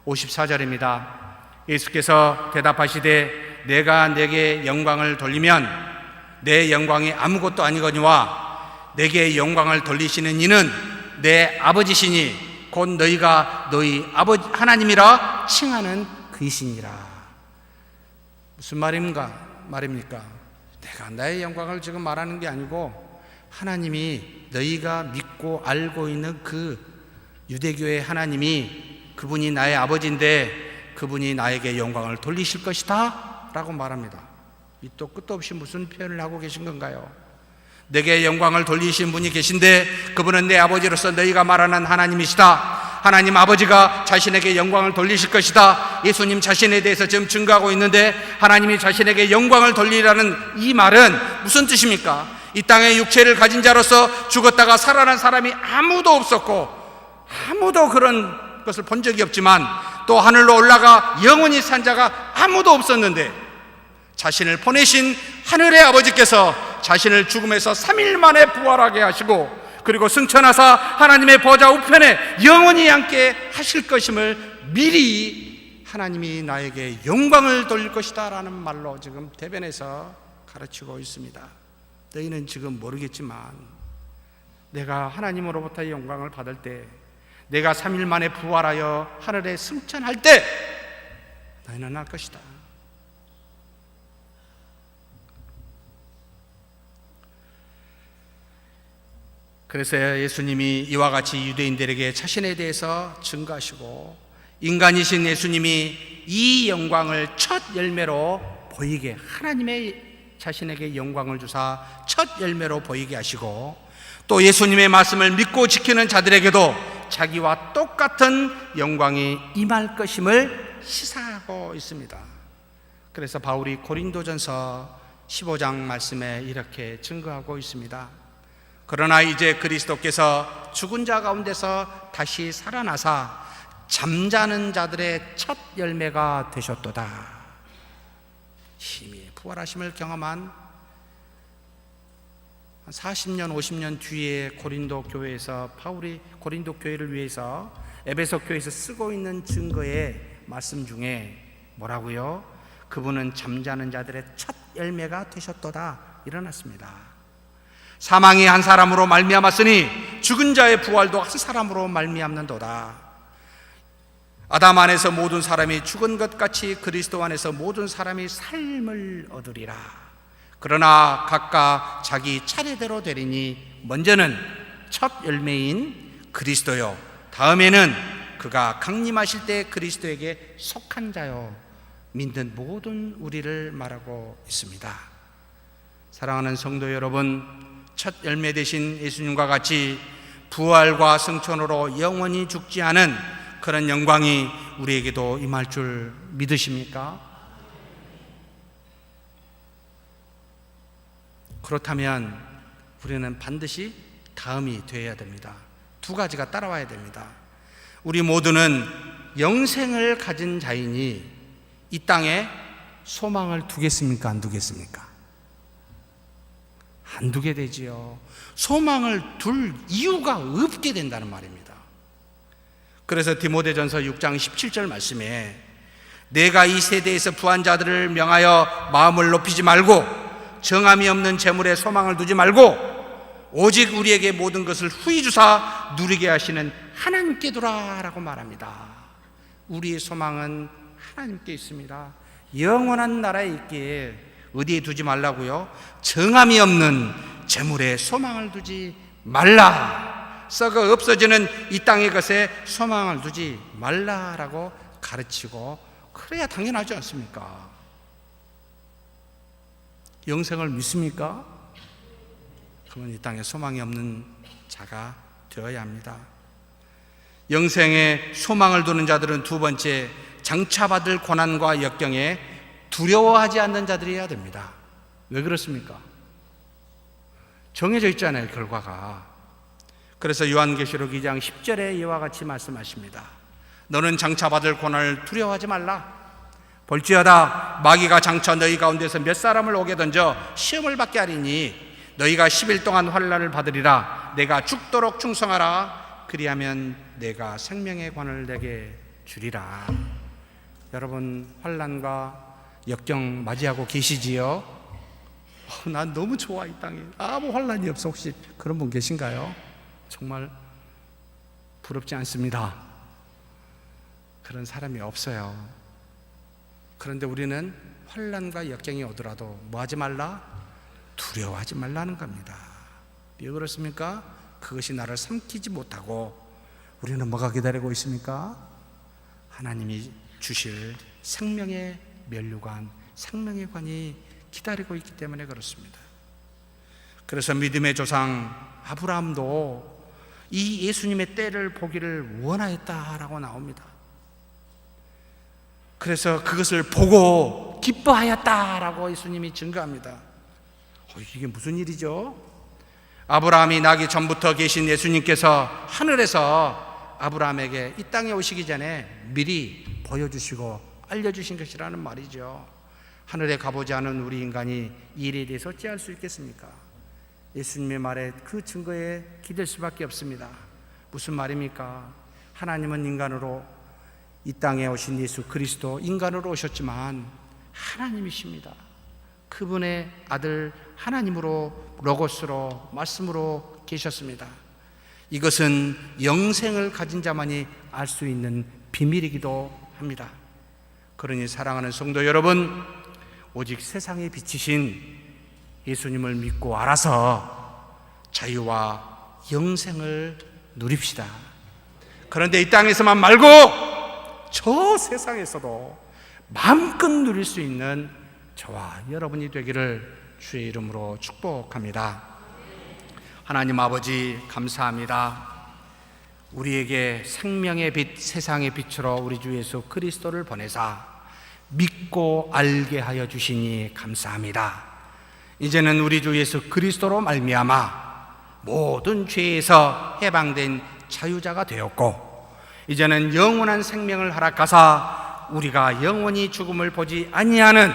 54절입니다. 예수께서 대답하시되 내가 내게 영광을 돌리면 내 영광이 아무것도 아니거니와 내게 영광을 돌리시는 이는 내 아버지시니 곧 너희가 너희 아버지 하나님이라 칭하는 그이시니라. 무슨 말입니까? 내가 나의 영광을 지금 말하는 게 아니고 하나님이 너희가 믿고 알고 있는 그 유대교의 하나님이 그분이 나의 아버지인데 그분이 나에게 영광을 돌리실 것이다 라고 말합니다. 밑도 끝도 없이 무슨 표현을 하고 계신 건가요? 내게 영광을 돌리신 분이 계신데 그분은 내 아버지로서 너희가 말하는 하나님이시다. 하나님 아버지가 자신에게 영광을 돌리실 것이다. 예수님 자신에 대해서 지금 증거하고 있는데 하나님이 자신에게 영광을 돌리라는 이 말은 무슨 뜻입니까? 이 땅에 육체를 가진 자로서 죽었다가 살아난 사람이 아무도 없었고 아무도 그런 것을 본 적이 없지만 또 하늘로 올라가 영원히 산 자가 아무도 없었는데 자신을 보내신 하늘의 아버지께서 자신을 죽음에서 3일 만에 부활하게 하시고 그리고 승천하사 하나님의 보좌 우편에 영원히 앉게 하실 것임을 미리 하나님이 나에게 영광을 돌릴 것이다 라는 말로 지금 대변해서 가르치고 있습니다. 너희는 지금 모르겠지만 내가 하나님으로부터 영광을 받을 때 내가 3일 만에 부활하여 하늘에 승천할 때 너희는 알 것이다. 그래서 예수님이 이와 같이 유대인들에게 자신에 대해서 증거하시고 인간이신 예수님이 이 영광을 첫 열매로 보이게 하나님의 자신에게 영광을 주사 첫 열매로 보이게 하시고 또 예수님의 말씀을 믿고 지키는 자들에게도 자기와 똑같은 영광이 임할 것임을 시사하고 있습니다. 그래서 바울이 고린도전서 15장 말씀에 이렇게 증거하고 있습니다. 그러나 이제 그리스도께서 죽은 자 가운데서 다시 살아나사 잠자는 자들의 첫 열매가 되셨도다. 힘이 부활하심을 경험한 40년 50년 뒤에 고린도 교회에서 바울이 고린도 교회를 위해서 에베소 교회에서 쓰고 있는 증거의 말씀 중에 뭐라고요? 그분은 잠자는 자들의 첫 열매가 되셨도다 일어났습니다. 사망이 한 사람으로 말미암았으니 죽은 자의 부활도 한 사람으로 말미암는도다. 아담 안에서 모든 사람이 죽은 것 같이 그리스도 안에서 모든 사람이 삶을 얻으리라. 그러나 각각 자기 차례대로 되리니 먼저는 첫 열매인 그리스도요 다음에는 그가 강림하실 때 그리스도에게 속한 자요 믿는 모든 우리를 말하고 있습니다. 사랑하는 성도 여러분, 첫 열매 되신 예수님과 같이 부활과 승천으로 영원히 죽지 않은 그런 영광이 우리에게도 임할 줄 믿으십니까? 그렇다면 우리는 반드시 다음이 되어야 됩니다. 두 가지가 따라와야 됩니다. 우리 모두는 영생을 가진 자이니 이 땅에 소망을 두겠습니까? 안 두겠습니까? 안 두게 되지요. 소망을 둘 이유가 없게 된다는 말입니다. 그래서 디모데전서 6장 17절 말씀에 내가 이 세대에서 부한 자들을 명하여 마음을 높이지 말고 정함이 없는 재물에 소망을 두지 말고 오직 우리에게 모든 것을 후히 주사 누리게 하시는 하나님께 두라 라고 말합니다. 우리의 소망은 하나님께 있습니다. 영원한 나라에 있기에 어디에 두지 말라고요? 정함이 없는 재물에 소망을 두지 말라. 썩어 없어지는 이 땅의 것에 소망을 두지 말라라고 가르치고 그래야 당연하지 않습니까? 영생을 믿습니까? 그러면 이 땅에 소망이 없는 자가 되어야 합니다. 영생에 소망을 두는 자들은 두 번째, 장차받을 고난과 역경에 두려워하지 않는 자들이어야 됩니다. 왜 그렇습니까? 정해져 있잖아요, 결과가. 그래서 요한계시록 2장 10절에 이와 같이 말씀하십니다. 너는 장차받을 고난을 두려워하지 말라. 볼지어다 마귀가 장차 너희 가운데서 몇 사람을 오게 던져 시험을 받게 하리니 너희가 10일 동안 환난을 받으리라. 내가 죽도록 충성하라. 그리하면 내가 생명의 관을 내게 주리라. 여러분 환난과 역경 맞이하고 계시지요? 난 너무 좋아 이 땅에 아무 환난이 없어. 혹시 그런 분 계신가요? 정말 부럽지 않습니다. 그런 사람이 없어요. 그런데 우리는 환난과 역경이 오더라도 뭐 하지 말라? 두려워하지 말라는 겁니다. 왜 그렇습니까? 그것이 나를 삼키지 못하고 우리는 뭐가 기다리고 있습니까? 하나님이 주실 생명의 면류관, 생명의 관이 기다리고 있기 때문에 그렇습니다. 그래서 믿음의 조상 아브라함도 이 예수님의 때를 보기를 원하였다라고 나옵니다. 그래서 그것을 보고 기뻐하였다라고 예수님이 증거합니다. 이게 무슨 일이죠? 아브라함이 나기 전부터 계신 예수님께서 하늘에서 아브라함에게 이 땅에 오시기 전에 미리 보여주시고 알려주신 것이라는 말이죠. 하늘에 가보지 않은 우리 인간이 이 일에 대해서 어찌할 수 있겠습니까? 예수님의 말에 그 증거에 기댈 수밖에 없습니다. 무슨 말입니까? 하나님은 인간으로 이 땅에 오신 예수 그리스도 인간으로 오셨지만 하나님이십니다. 그분의 아들 하나님으로 로고스로 말씀으로 계셨습니다. 이것은 영생을 가진 자만이 알 수 있는 비밀이기도 합니다. 그러니 사랑하는 성도 여러분, 오직 세상에 비치신 예수님을 믿고 알아서 자유와 영생을 누립시다. 그런데 이 땅에서만 말고 저 세상에서도 마음껏 누릴 수 있는 저와 여러분이 되기를 주의 이름으로 축복합니다. 하나님 아버지 감사합니다. 우리에게 생명의 빛, 세상의 빛으로 우리 주 예수 그리스도를 보내사 믿고 알게 하여 주시니 감사합니다. 이제는 우리 주 예수 그리스도로 말미암아 모든 죄에서 해방된 자유자가 되었고, 이제는 영원한 생명을 허락하사 우리가 영원히 죽음을 보지 아니하는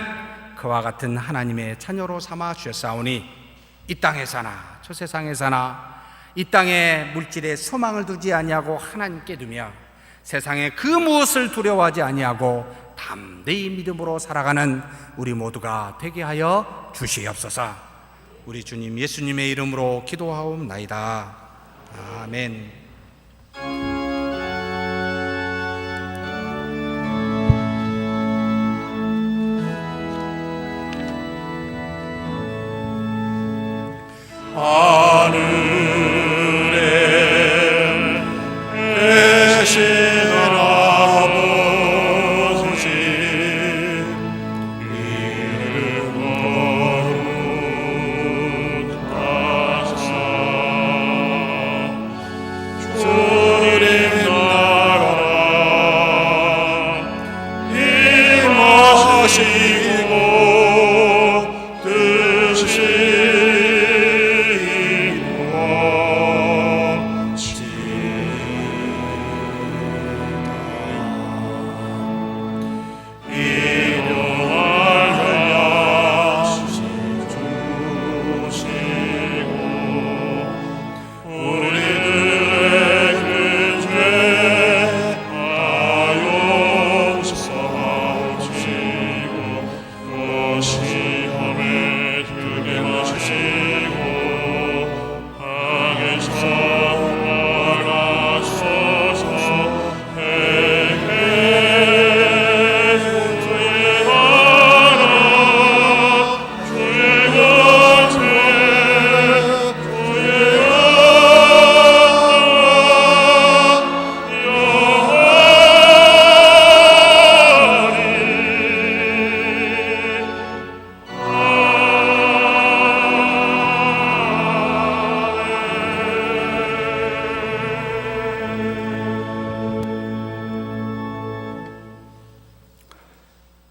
그와 같은 하나님의 자녀로 삼아 주셨사오니, 이 땅에서나 저 세상에서나 이 땅에 물질에 소망을 두지 아니하고 하나님께 두며 세상에 그 무엇을 두려워하지 아니하고 담대히 믿음으로 살아가는 우리 모두가 되게 하여 주시옵소서. 우리 주님 예수님의 이름으로 기도하옵나이다. 아멘. 하늘에 계신 아버지, 이름 거룩하사 주님 나라라 임하시고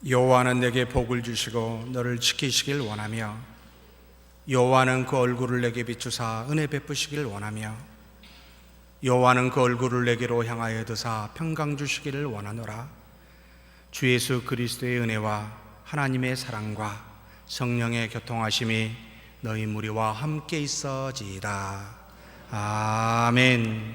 여호와는 내게 복을 주시고 너를 지키시길 원하며, 여호와는 그 얼굴을 내게 비추사 은혜 베푸시길 원하며, 여호와는 그 얼굴을 내게로 향하여 드사 평강 주시기를 원하노라. 주 예수 그리스도의 은혜와 하나님의 사랑과 성령의 교통하심이 너희 무리와 함께 있어지이다. 아멘.